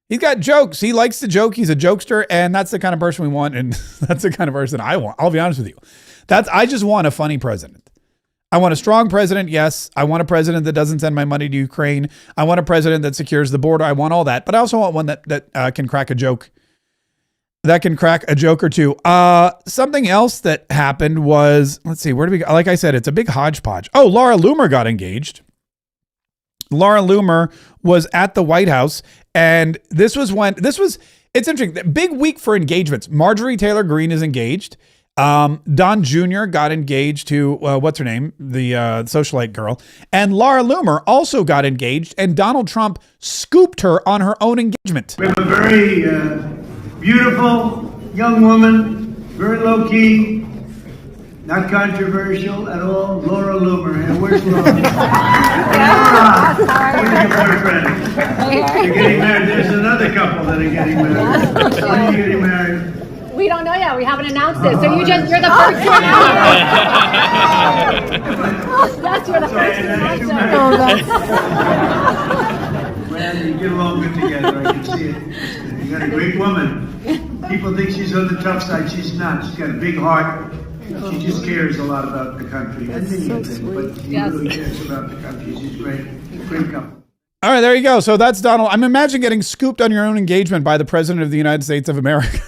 A: He's got jokes. He likes to joke. He's a jokester. And that's the kind of person we want. And that's the kind of person I want. I'll be honest with you. I just want a funny president. I want a strong president. Yes. I want a president that doesn't send my money to Ukraine. I want a president that secures the border. I want all that. But I also want one that can crack a joke. That can crack a joke or two. Something else that happened was, let's see, where do we go? Like I said, it's a big hodgepodge. Oh, Laura Loomer got engaged. Laura Loomer was at the White House, and it's interesting. Big week for engagements. Marjorie Taylor Greene is engaged. Don Jr. got engaged to, what's her name? The socialite girl. And Laura Loomer also got engaged, and Donald Trump scooped her on her own engagement.
C: We have a very beautiful young woman, very low key, not controversial at all, Laura Loomer. And where's Laura? Where's your boyfriend? You're getting married. There's another couple that are getting married. When are you getting married?
G: We don't know yet. We haven't announced it. So you're the first to announce it. Yes, you're the first to announce it.
C: Man, you get along good together. I can see it. You got a great woman. People think she's on the tough side. She's not. She's got a big heart. She just cares a lot about the country. But she really cares about the country. She's great. Great couple.
A: All right, there you go. So that's Donald. I'm imagining getting scooped on your own engagement by the President of the United States of America.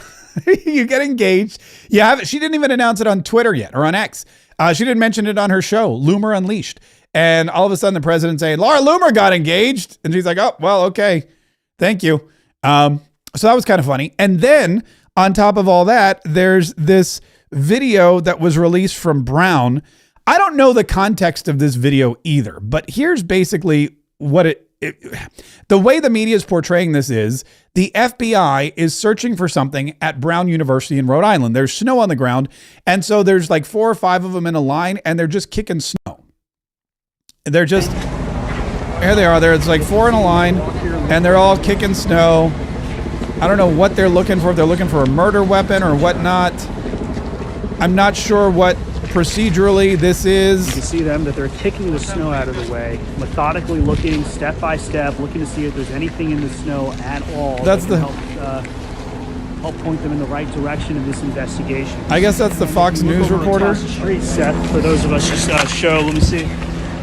A: You get engaged. She didn't even announce it on Twitter yet or on X. She didn't mention it on her show, Loomer Unleashed. And all of a sudden the president saying, Laura Loomer got engaged. And she's like, oh, well, okay. Thank you. So that was kind of funny. And then on top of all that, there's this video that was released from Brown. I don't know the context of this video either, but here's basically what the way the media is portraying this is the FBI is searching for something at Brown University in Rhode Island. There's snow on the ground. And so there's like 4 or 5 of them in a line and they're just kicking snow. They're just, here they are there. It's like 4 in a line and they're all kicking snow. I don't know what they're looking for. If they're looking for a murder weapon or whatnot. I'm not sure what procedurally this is.
E: You can see them that they're kicking the snow out of the way, methodically looking step by step, looking to see if there's anything in the snow at all.
A: That's the
E: help point them in the right direction in this investigation.
A: I guess that's the Fox News reporter.
E: Across the street, Seth, for those of us just show. Let me see.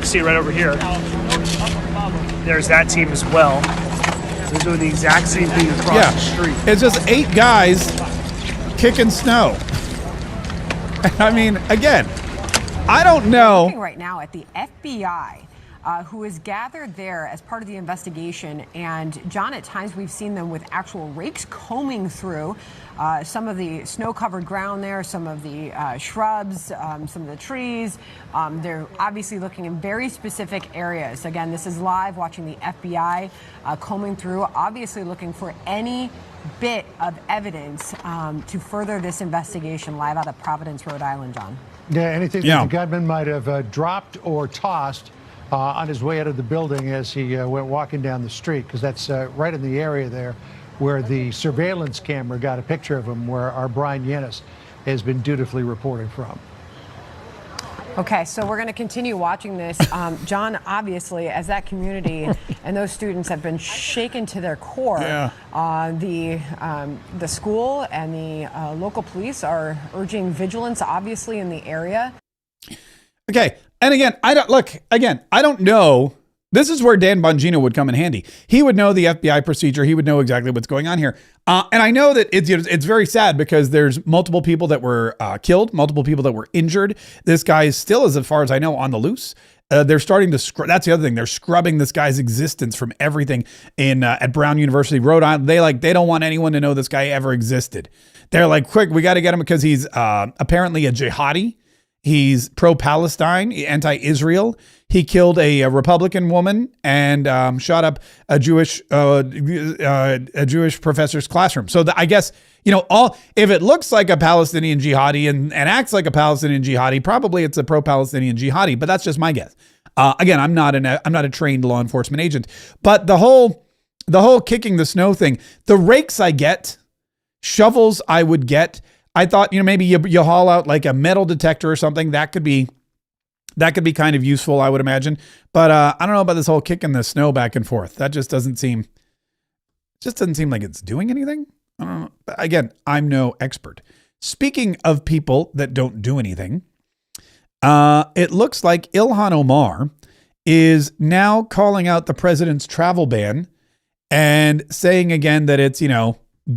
E: See right over here. There's that team as well. So they're doing the exact same thing across the street.
A: It's just 8 guys kicking snow. I mean, again, I don't know.
M: Looking right now at the FBI, who is gathered there as part of the investigation. And John, at times we've seen them with actual rakes combing through some of the snow-covered ground there, some of the shrubs, some of the trees. They're obviously looking in very specific areas. Again, this is live, watching the FBI combing through, obviously looking for any bit of evidence to further this investigation, live out of Providence, Rhode Island, John.
N: Yeah, anything that the gunman might have dropped or tossed on his way out of the building as he went walking down the street, because that's right in the area there where the surveillance camera got a picture of him, where our Brian Yennis has been dutifully reporting from.
M: Okay, so we're going to continue watching this. John, obviously, as that community and those students have been shaken to their core, the school and the local police are urging vigilance, obviously, in the area.
A: Okay, and again, I don't know. This is where Dan Bongino would come in handy. He would know the FBI procedure. He would know exactly what's going on here. And I know that it's very sad because there's multiple people that were killed, multiple people that were injured. This guy is still, as far as I know, on the loose. They're starting to that's the other thing. They're scrubbing this guy's existence from everything at Brown University, Rhode Island. They don't want anyone to know this guy ever existed. They're like, quick, we got to get him because he's apparently a jihadi. He's pro-Palestine, anti-Israel. He killed a Republican woman and shot up a Jewish professor's classroom. So I guess, if it looks like a Palestinian jihadi and acts like a Palestinian jihadi, probably it's a pro-Palestinian jihadi. But that's just my guess. Again, I'm not a trained law enforcement agent. But the whole kicking the snow thing, the rakes I get, shovels I would get. I thought, maybe you haul out like a metal detector or something. That could be kind of useful, I would imagine. But I don't know about this whole kicking the snow back and forth. That just doesn't seem like it's doing anything. I don't know. But again, I'm no expert. Speaking of people that don't do anything, it looks like Ilhan Omar is now calling out the president's travel ban and saying again that it's,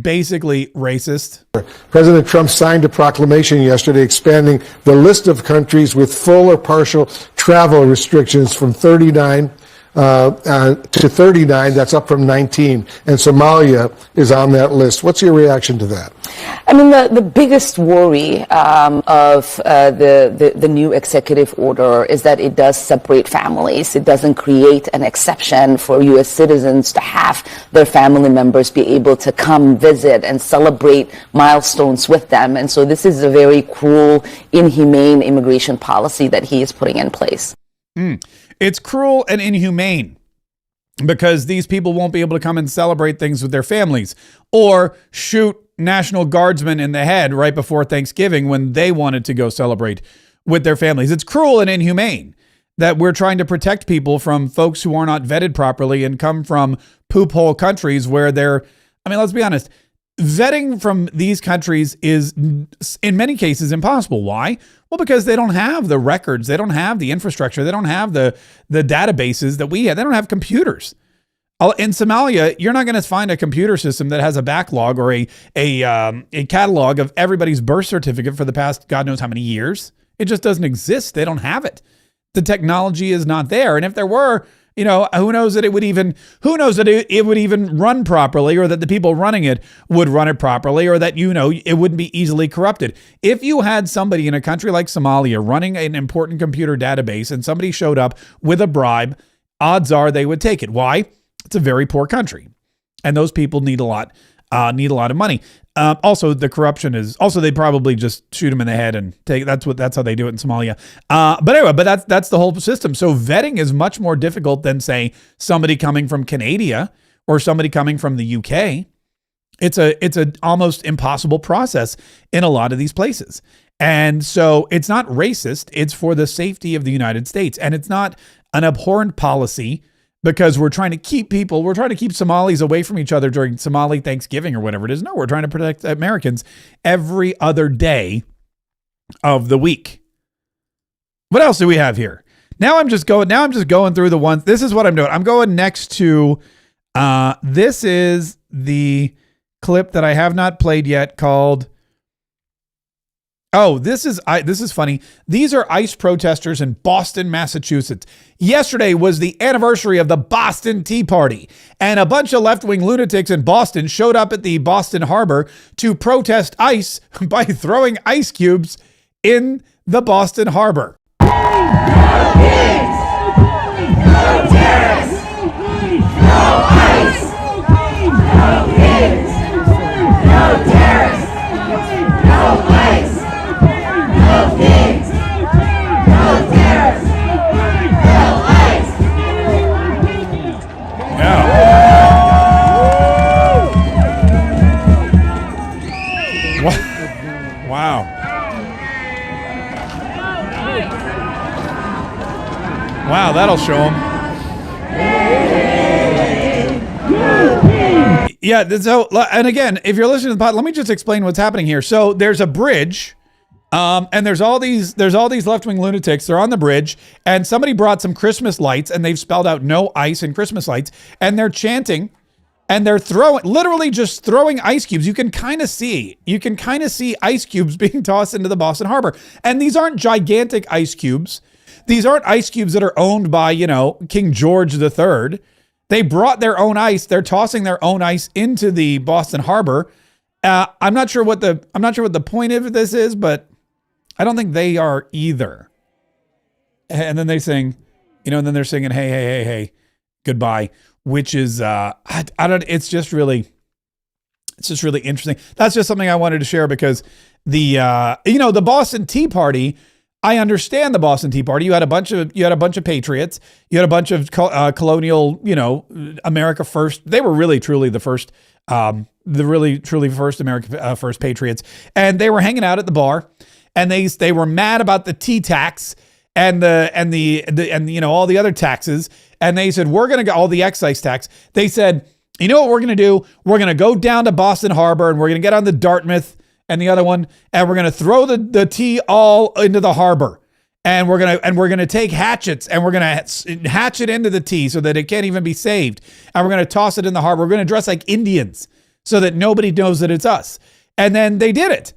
A: basically racist.
O: President Trump signed a proclamation yesterday expanding the list of countries with full or partial travel restrictions from 39 to 39. That's up from 19. And Somalia is on that list. What's your reaction to that?
P: I mean, the biggest worry of the new executive order is that it does separate families. It doesn't create an exception for U.S. citizens to have their family members be able to come visit and celebrate milestones with them. And so this is a very cruel, inhumane immigration policy that he is putting in place.
A: It's cruel and inhumane because these people won't be able to come and celebrate things with their families or shoot National Guardsmen in the head right before Thanksgiving when they wanted to go celebrate with their families. It's cruel and inhumane that we're trying to protect people from folks who are not vetted properly and come from poop hole countries where let's be honest, vetting from these countries is in many cases impossible. Why? Well, because they don't have the records. They don't have the infrastructure. They don't have the databases that we have. They don't have computers. In Somalia, you're not going to find a computer system that has a backlog or a catalog of everybody's birth certificate for the past God knows how many years. It just doesn't exist. They don't have it. The technology is not there. And if there were, Who knows that it would even run properly, or that the people running it would run it properly, or that, it wouldn't be easily corrupted. If you had somebody in a country like Somalia running an important computer database and somebody showed up with a bribe, odds are they would take it. Why? It's a very poor country, and those people need a lot of money. Also, the corruption is also, they probably just shoot them in the head and take. That's how they do it in Somalia. But anyway, that's the whole system. So vetting is much more difficult than, say, somebody coming from Canada or somebody coming from the UK. It's a almost impossible process in a lot of these places. And so it's not racist. It's for the safety of the United States, and it's not an abhorrent policy because we're trying to keep Somalis away from each other during Somali Thanksgiving or whatever it is. No, we're trying to protect Americans every other day of the week. What else do we have here? Now I'm just going through the ones. This is what I'm doing. I'm going next to, this is the clip that I have not played yet called, this is funny. These are ICE protesters in Boston, Massachusetts. Yesterday was the anniversary of the Boston Tea Party, and a bunch of left-wing lunatics in Boston showed up at the Boston Harbor to protest ICE by throwing ice cubes in the Boston Harbor.
Q: No pigs! No terrorists! No ICE! No pigs! No terrorists! No ICE! No pigs! No terrorists! No ICE!
A: Wow. Wow, that'll show them. Yeah, so, and again, if you're listening to the pod, let me just explain what's happening here. So there's a bridge, and there's all these left-wing lunatics. They're on the bridge, and somebody brought some Christmas lights, and they've spelled out no ice in Christmas lights, and they're chanting, and they're literally just throwing ice cubes. You can kind of see ice cubes being tossed into the Boston Harbor. And these aren't gigantic ice cubes. These aren't ice cubes that are owned by, King George III. They brought their own ice. They're tossing their own ice into the Boston Harbor. I'm not sure what the point of this is, but I don't think they are either. And then they sing, and then they're singing, hey, hey, hey, hey, goodbye, which is, it's just really interesting. That's just something I wanted to share because the Boston Tea Party, I understand the Boston Tea Party. You had a bunch of patriots. You had a bunch of colonial, America first. They were really truly the first, America first patriots, and they were hanging out at the bar, and they were mad about the tea tax and all the other taxes, and they said we're going to go all the excise tax. They said, you know what we're going to do? We're going to go down to Boston Harbor, and we're going to get on the Dartmouth and the other one, and we're going to throw the tea all into the harbor, and we're going to take hatchets, and we're going to hatch it into the tea so that it can't even be saved, and we're going to toss it in the harbor. We're going to dress like Indians so that nobody knows that it's us. And then they did it.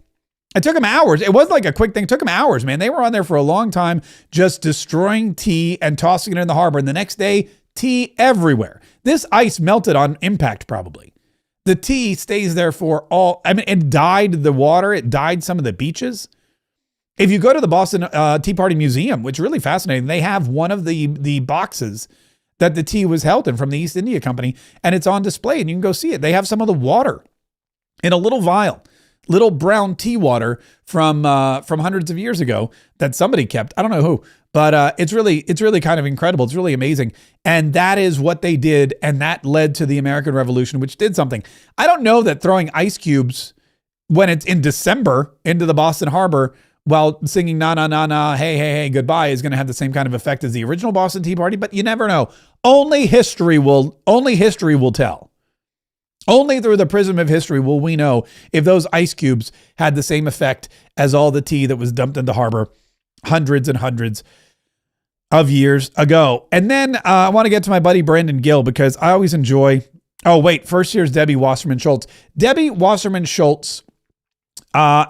A: It took them hours. It wasn't like a quick thing. It took them hours, man. They were on there for a long time just destroying tea and tossing it in the harbor, and the next day, tea everywhere. This ice melted on impact probably. The tea stays there it dyed the water. It dyed some of the beaches. If you go to the Boston Tea Party Museum, which is really fascinating, they have one of the boxes that the tea was held in from the East India Company, and it's on display, and you can go see it. They have some of the water in a little vial, little brown tea water from hundreds of years ago that somebody kept. I don't know who, but it's really kind of incredible. It's really amazing. And that is what they did. And that led to the American Revolution, which did something. I don't know that throwing ice cubes when it's in December into the Boston Harbor while singing na, na, na, na, hey, hey, hey, goodbye is going to have the same kind of effect as the original Boston Tea Party, but you never know. Only history will tell. Only through the prism of history will we know if those ice cubes had the same effect as all the tea that was dumped in the harbor hundreds and hundreds of years ago. And then I want to get to my buddy Brandon Gill because I always enjoy. Oh, wait. First, here's Debbie Wasserman Schultz. Debbie Wasserman Schultz. I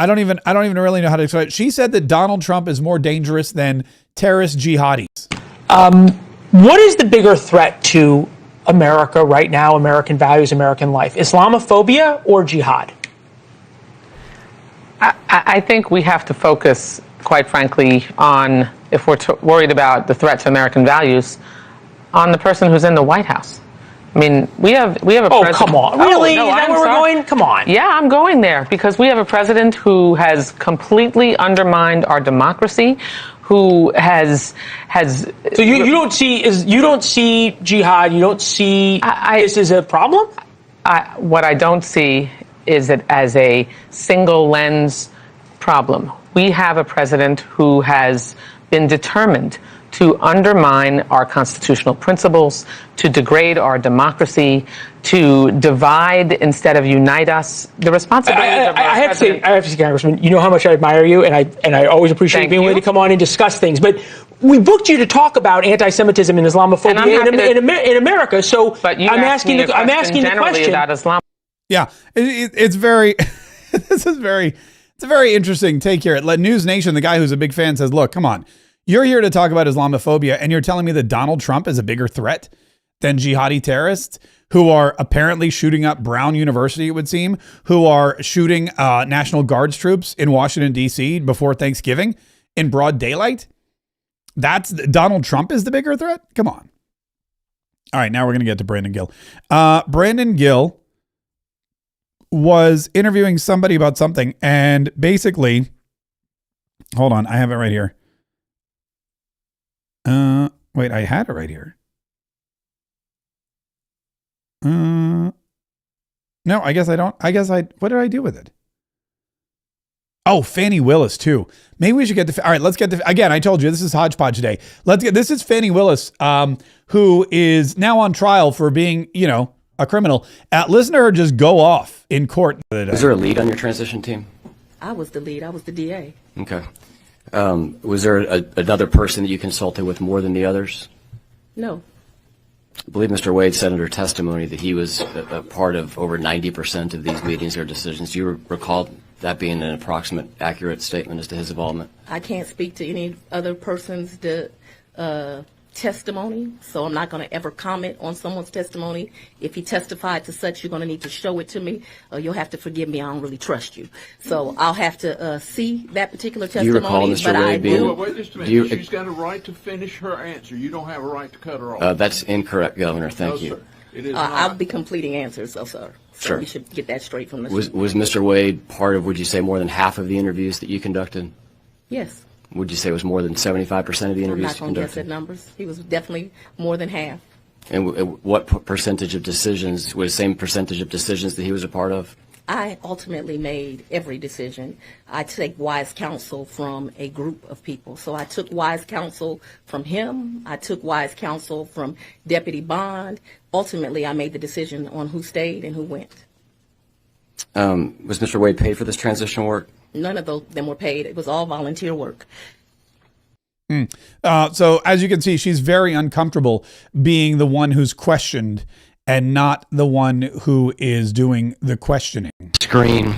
A: don't even really know how to explain it. She said that Donald Trump is more dangerous than terrorist jihadis.
R: What is the bigger threat to America right now, American values, American life? Islamophobia or jihad?
S: I think we have to focus, quite frankly, on, if we're worried about the threat to American values, on the person who's in the White House. I mean, we have a president.
R: Oh, come on. Really? Is that where we're going? Come on.
S: Yeah, I'm going there because we have a president who has completely undermined our democracy, who has.
R: So you don't see jihad. You don't see this as a problem.
S: What I don't see is it as a single lens problem. We have a president who has been determined to undermine our constitutional principles, to degrade our democracy, to divide instead of unite us. The responsibility of
R: I have to say, Congressman, you know how much I admire you, and I always appreciate being willing to come on and discuss things. But we booked you to talk about anti-Semitism and Islamophobia in America. So I'm asking the question
S: about Islam.
A: Yeah, it's very. It's a very interesting take here. At News Nation, the guy who's a big fan says, "Look, come on. You're here to talk about Islamophobia, and you're telling me that Donald Trump is a bigger threat than jihadi terrorists who are apparently shooting up Brown University, it would seem, who are shooting National Guards troops in Washington, D.C. before Thanksgiving in broad daylight? That's Donald Trump is the bigger threat? Come on." All right, now we're going to get to Brandon Gill. Brandon Gill was interviewing somebody about something, and basically, hold on, I have it right here. Wait, I had it right here. No, I guess I don't. What did I do with it? Oh, Fannie Willis too. Maybe we should get all right, let's get again, I told you, this is Hodgepodge today. This is Fannie Willis, who is now on trial for being, a criminal. Listen to her just go off in court.
T: Was there a lead on your transition team?
U: I was the lead. I was the DA.
T: Okay. Was there another person that you consulted with more than the others?
U: No.
T: I believe Mr. Wade said under testimony that he was a part of over 90% of these meetings or decisions. Do you recall that being an approximate, accurate statement as to his involvement?
U: I can't speak to any other person's testimony, so I'm not going to ever comment on someone's testimony. If he testified to such, you're going to need to show it to me, or you'll have to forgive me. I don't really trust you. So I'll have to see that particular testimony.
T: Do you recall Mr. Wade being...
V: Wait just a minute. She's got a right to finish her answer. You don't have a right to cut her off.
T: That's incorrect, Governor. Thank you.
U: Sir. It is I'll be completing answers, sir. So
T: sure.
U: We should get that straight from the...
T: Was Mr. Wade part of, would you say, more than half of the interviews that you conducted?
U: Yes.
T: Would you say it was more than 75% of the interviews?
U: I'm not going to guess at numbers. He was definitely more than half.
T: And what percentage of decisions, was the same percentage of decisions that he was a part of?
U: I ultimately made every decision. I take wise counsel from a group of people. So I took wise counsel from him. I took wise counsel from Deputy Bond. Ultimately, I made the decision on who stayed and who went.
T: Was Mr. Wade paid for this transition work?
U: None of them were paid. It was all volunteer work.
A: So as you can see, she's very uncomfortable being the one who's questioned and not the one who is doing the questioning.
T: Screen.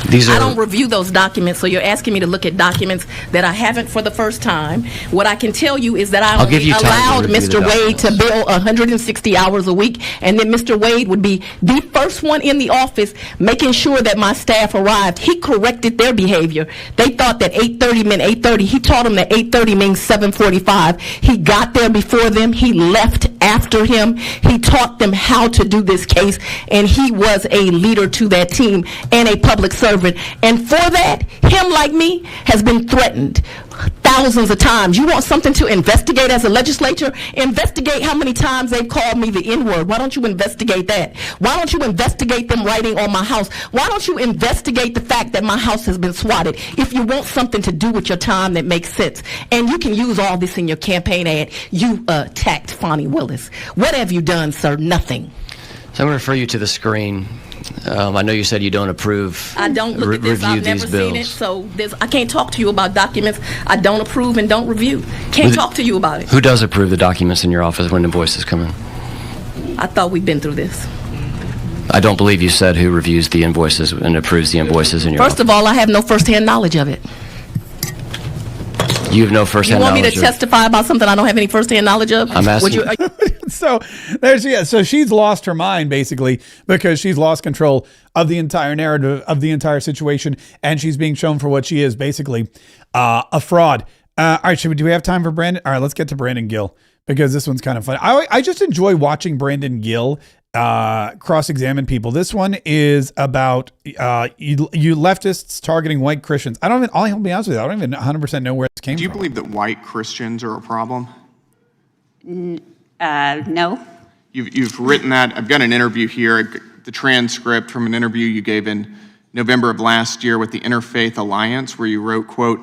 U: I don't review those documents, so you're asking me to look at documents that I haven't for the first time. What I can tell you is that I only allowed Mr. Wade to bill 160 hours a week, and then Mr. Wade would be the first one in the office making sure that my staff arrived. He corrected their behavior. They thought that 8:30 meant 8:30. He taught them that 8:30 means 7:45. He got there before them. He left after him. He taught them how to do this case, and he was a leader to that team and a public servant. And for that, him like me has been threatened thousands of times. You want something to investigate as a legislature? Investigate how many times they've called me the N-word. Why don't you investigate that? Why don't you investigate them writing on my house? Why don't you investigate the fact that my house has been swatted? If you want something to do with your time that makes sense, and you can use all this in your campaign ad, you attacked Fannie Willis. What have you done, sir? Nothing.
T: So I'm going to refer you to the screen. I know you said you don't approve.
U: I don't look at this. I've never seen it, so I can't talk to you about documents I don't approve and don't review. Can't talk to you about it.
T: Who does approve the documents in your office when invoices come in?
U: I thought we'd been through this.
T: I don't believe you said who reviews the invoices and approves the invoices in your office.
U: First of all, I have no first-hand knowledge of it.
T: You have no firsthand
U: knowledge. You want me to
T: knowledge
U: testify about something I don't have any firsthand knowledge of?
T: I'm asking.
A: So so she's lost her mind basically because she's lost control of the entire narrative of the entire situation, and she's being shown for what she is, basically a fraud. All right, do we have time for Brandon? All right, let's get to Brandon Gill because this one's kind of fun. I just enjoy watching Brandon Gill cross-examine people. This one is about you leftists targeting white Christians. I'll be honest with you, I don't even 100% know where this came from.
B: Do you believe that white Christians are a problem?
F: No.
B: You've written that. I've got an interview here, the transcript from an interview you gave in November of last year with the Interfaith Alliance, where you wrote, quote,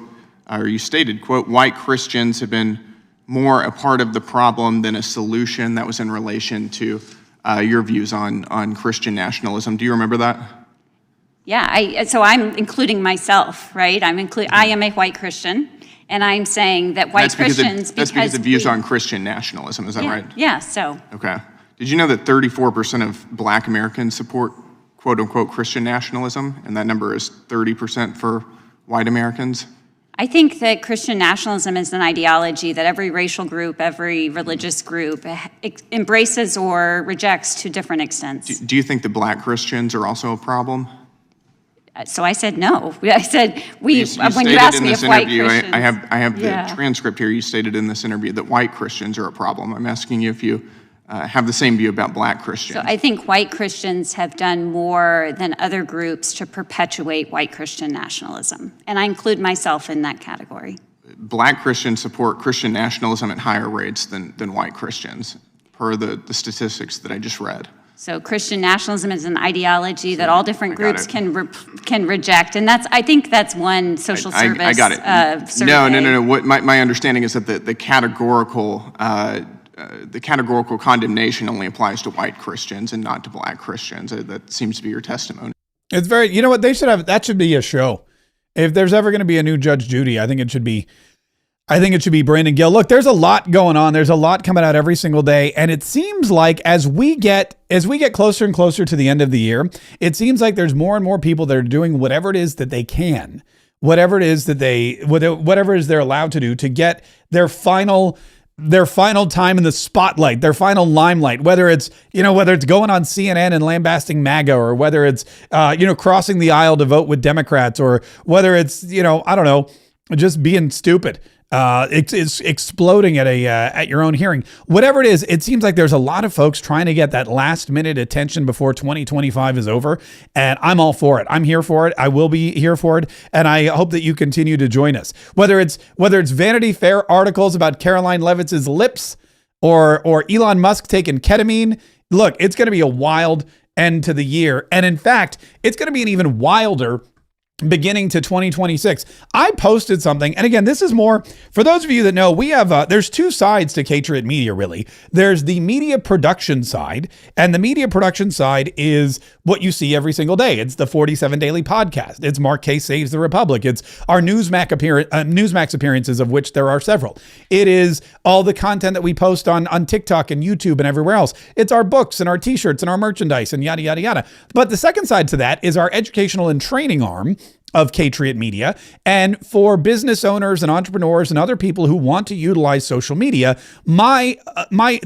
B: or you stated, quote, white Christians have been more a part of the problem than a solution. That was in relation to your views on Christian nationalism. Do you remember that?
F: Yeah, so I'm including myself, right? I am a white Christian, and I'm saying that white Christians...
B: That's because of views on Christian nationalism, is that right?
F: Yeah, so...
B: Okay. Did you know that 34% of black Americans support quote-unquote Christian nationalism, and that number is 30% for white Americans?
F: I think that Christian nationalism is an ideology that every racial group, every religious group embraces or rejects to different extents.
B: Do you think that black Christians are also a problem?
F: So I said no. I said
B: when
F: you asked me if white Christians...
B: I have the transcript here. You stated in this interview that white Christians are a problem. I'm asking you if you have the same view about black Christians.
F: So I think white Christians have done more than other groups to perpetuate white Christian nationalism, and I include myself in that category.
B: Black Christians support Christian nationalism at higher rates than white Christians, per the statistics that I just read.
F: So Christian nationalism is an ideology that all different groups can reject, and I think that's one social service.
B: I got it.
F: Survey.
B: No. What my understanding is that the categorical condemnation only applies to white Christians and not to black Christians. That seems to be your testimony.
A: It's very. You know what they should have? That should be a show. If there's ever going to be a new Judge Judy, I think it should be Brandon Gill. Look, there's a lot going on. There's a lot coming out every single day. And it seems like as we get closer and closer to the end of the year, it seems like there's more and more people that are doing whatever it is that they can, whatever it is they're allowed to do to get their final time in the spotlight, their final limelight, whether it's going on CNN and lambasting MAGA, or whether it's, crossing the aisle to vote with Democrats, or whether it's, I don't know, just being stupid. It's exploding at your own hearing. Whatever it is, it seems like there's a lot of folks trying to get that last minute attention before 2025 is over. And I'm all for it. I'm here for it. I will be here for it. And I hope that you continue to join us. Whether it's Vanity Fair articles about Caroline Levitz's lips or Elon Musk taking ketamine. Look, it's going to be a wild end to the year. And in fact, it's going to be an even wilder beginning to 2026. I posted something, and again, this is more for those of you that know, we have there's two sides to Patriot Media, really. There's the media production side, and the media production side is what you see every single day. It's the 47 Daily Podcast. It's Mark K. Saves the Republic. It's our Newsmax appearances, of which there are several. It is all the content that we post on TikTok and YouTube and everywhere else. It's our books and our t-shirts and our merchandise and yada, yada, yada. But the second side to that is our educational and training arm of Patriot Media. And for business owners and entrepreneurs and other people who want to utilize social media, my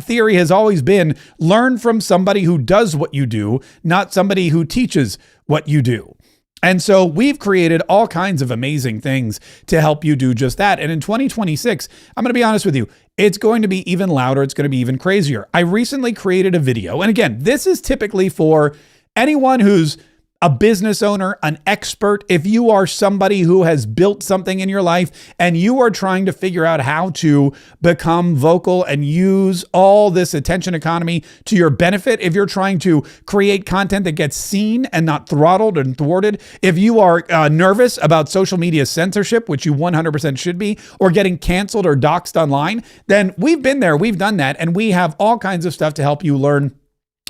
A: theory has always been learn from somebody who does what you do, not somebody who teaches what you do. And so we've created all kinds of amazing things to help you do just that. And in 2026, I'm going to be honest with you, it's going to be even louder. It's going to be even crazier. I recently created a video. And again, this is typically for anyone who's a business owner, an expert. If you are somebody who has built something in your life and you are trying to figure out how to become vocal and use all this attention economy to your benefit, if you're trying to create content that gets seen and not throttled and thwarted, if you are nervous about social media censorship, which you 100% should be, or getting canceled or doxxed online, then we've been there, we've done that, and we have all kinds of stuff to help you learn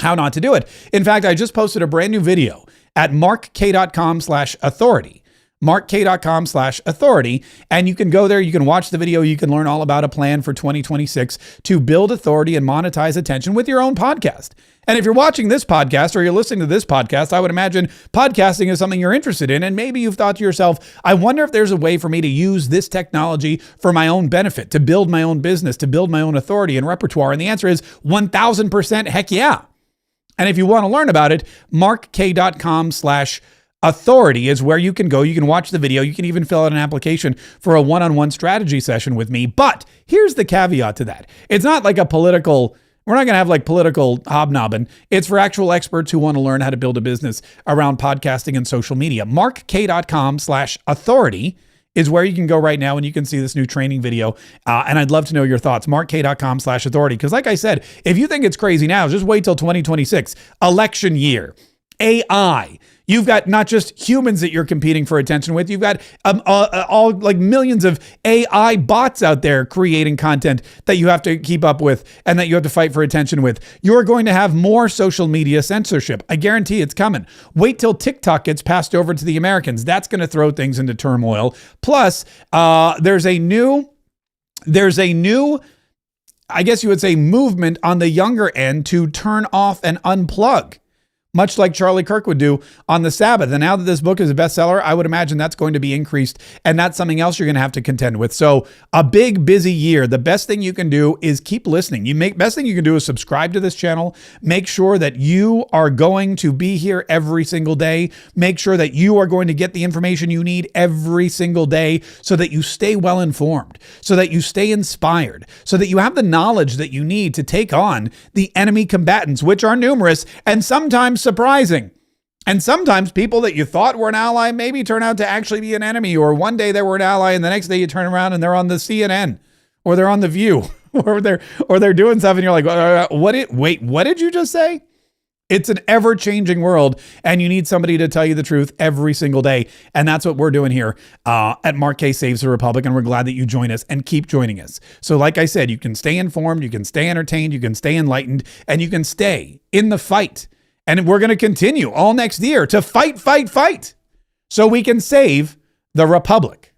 A: how not to do it. In fact, I just posted a brand new video at markk.com/authority. markk.com/authority, and you can go there, you can watch the video, you can learn all about a plan for 2026 to build authority and monetize attention with your own podcast. And if you're watching this podcast or you're listening to this podcast, I would imagine podcasting is something you're interested in. And maybe you've thought to yourself, I wonder if there's a way for me to use this technology for my own benefit, to build my own business, to build my own authority and repertoire. And the answer is 1000% heck yeah. And if you want to learn about it, markk.com/authority is where you can go. You can watch the video. You can even fill out an application for a one-on-one strategy session with me. But here's the caveat to that. It's not like we're not going to have like political hobnobbing. It's for actual experts who want to learn how to build a business around podcasting and social media. markk.com/authority is where you can go right now and you can see this new training video. And I'd love to know your thoughts. markk.com/authority. Because like I said, if you think it's crazy now, just wait till 2026, election year, AI. You've got not just humans that you're competing for attention with. You've got all like millions of AI bots out there creating content that you have to keep up with and that you have to fight for attention with. You're going to have more social media censorship. I guarantee it's coming. Wait till TikTok gets passed over to the Americans. That's going to throw things into turmoil. Plus, there's a new, I guess you would say, movement on the younger end to turn off and unplug, much like Charlie Kirk would do on the Sabbath. And now that this book is a bestseller, I would imagine that's going to be increased. And that's something else you're going to have to contend with. So a big, busy year. The best thing you can do is keep listening. Best thing you can do is subscribe to this channel. Make sure that you are going to be here every single day. Make sure that you are going to get the information you need every single day so that you stay well informed, so that you stay inspired, so that you have the knowledge that you need to take on the enemy combatants, which are numerous and sometimes surprising. And sometimes people that you thought were an ally maybe turn out to actually be an enemy, or one day they were an ally and the next day you turn around and they're on the CNN or they're on The View or they're doing stuff and you're like, what did you just say? It's an ever-changing world, and you need somebody to tell you the truth every single day. And that's what we're doing here at Mark K Saves the Republic, and we're glad that you join us and keep joining us. So like I said, you can stay informed, you can stay entertained, you can stay enlightened, and you can stay in the fight. And we're going to continue all next year to fight, so we can save the Republic.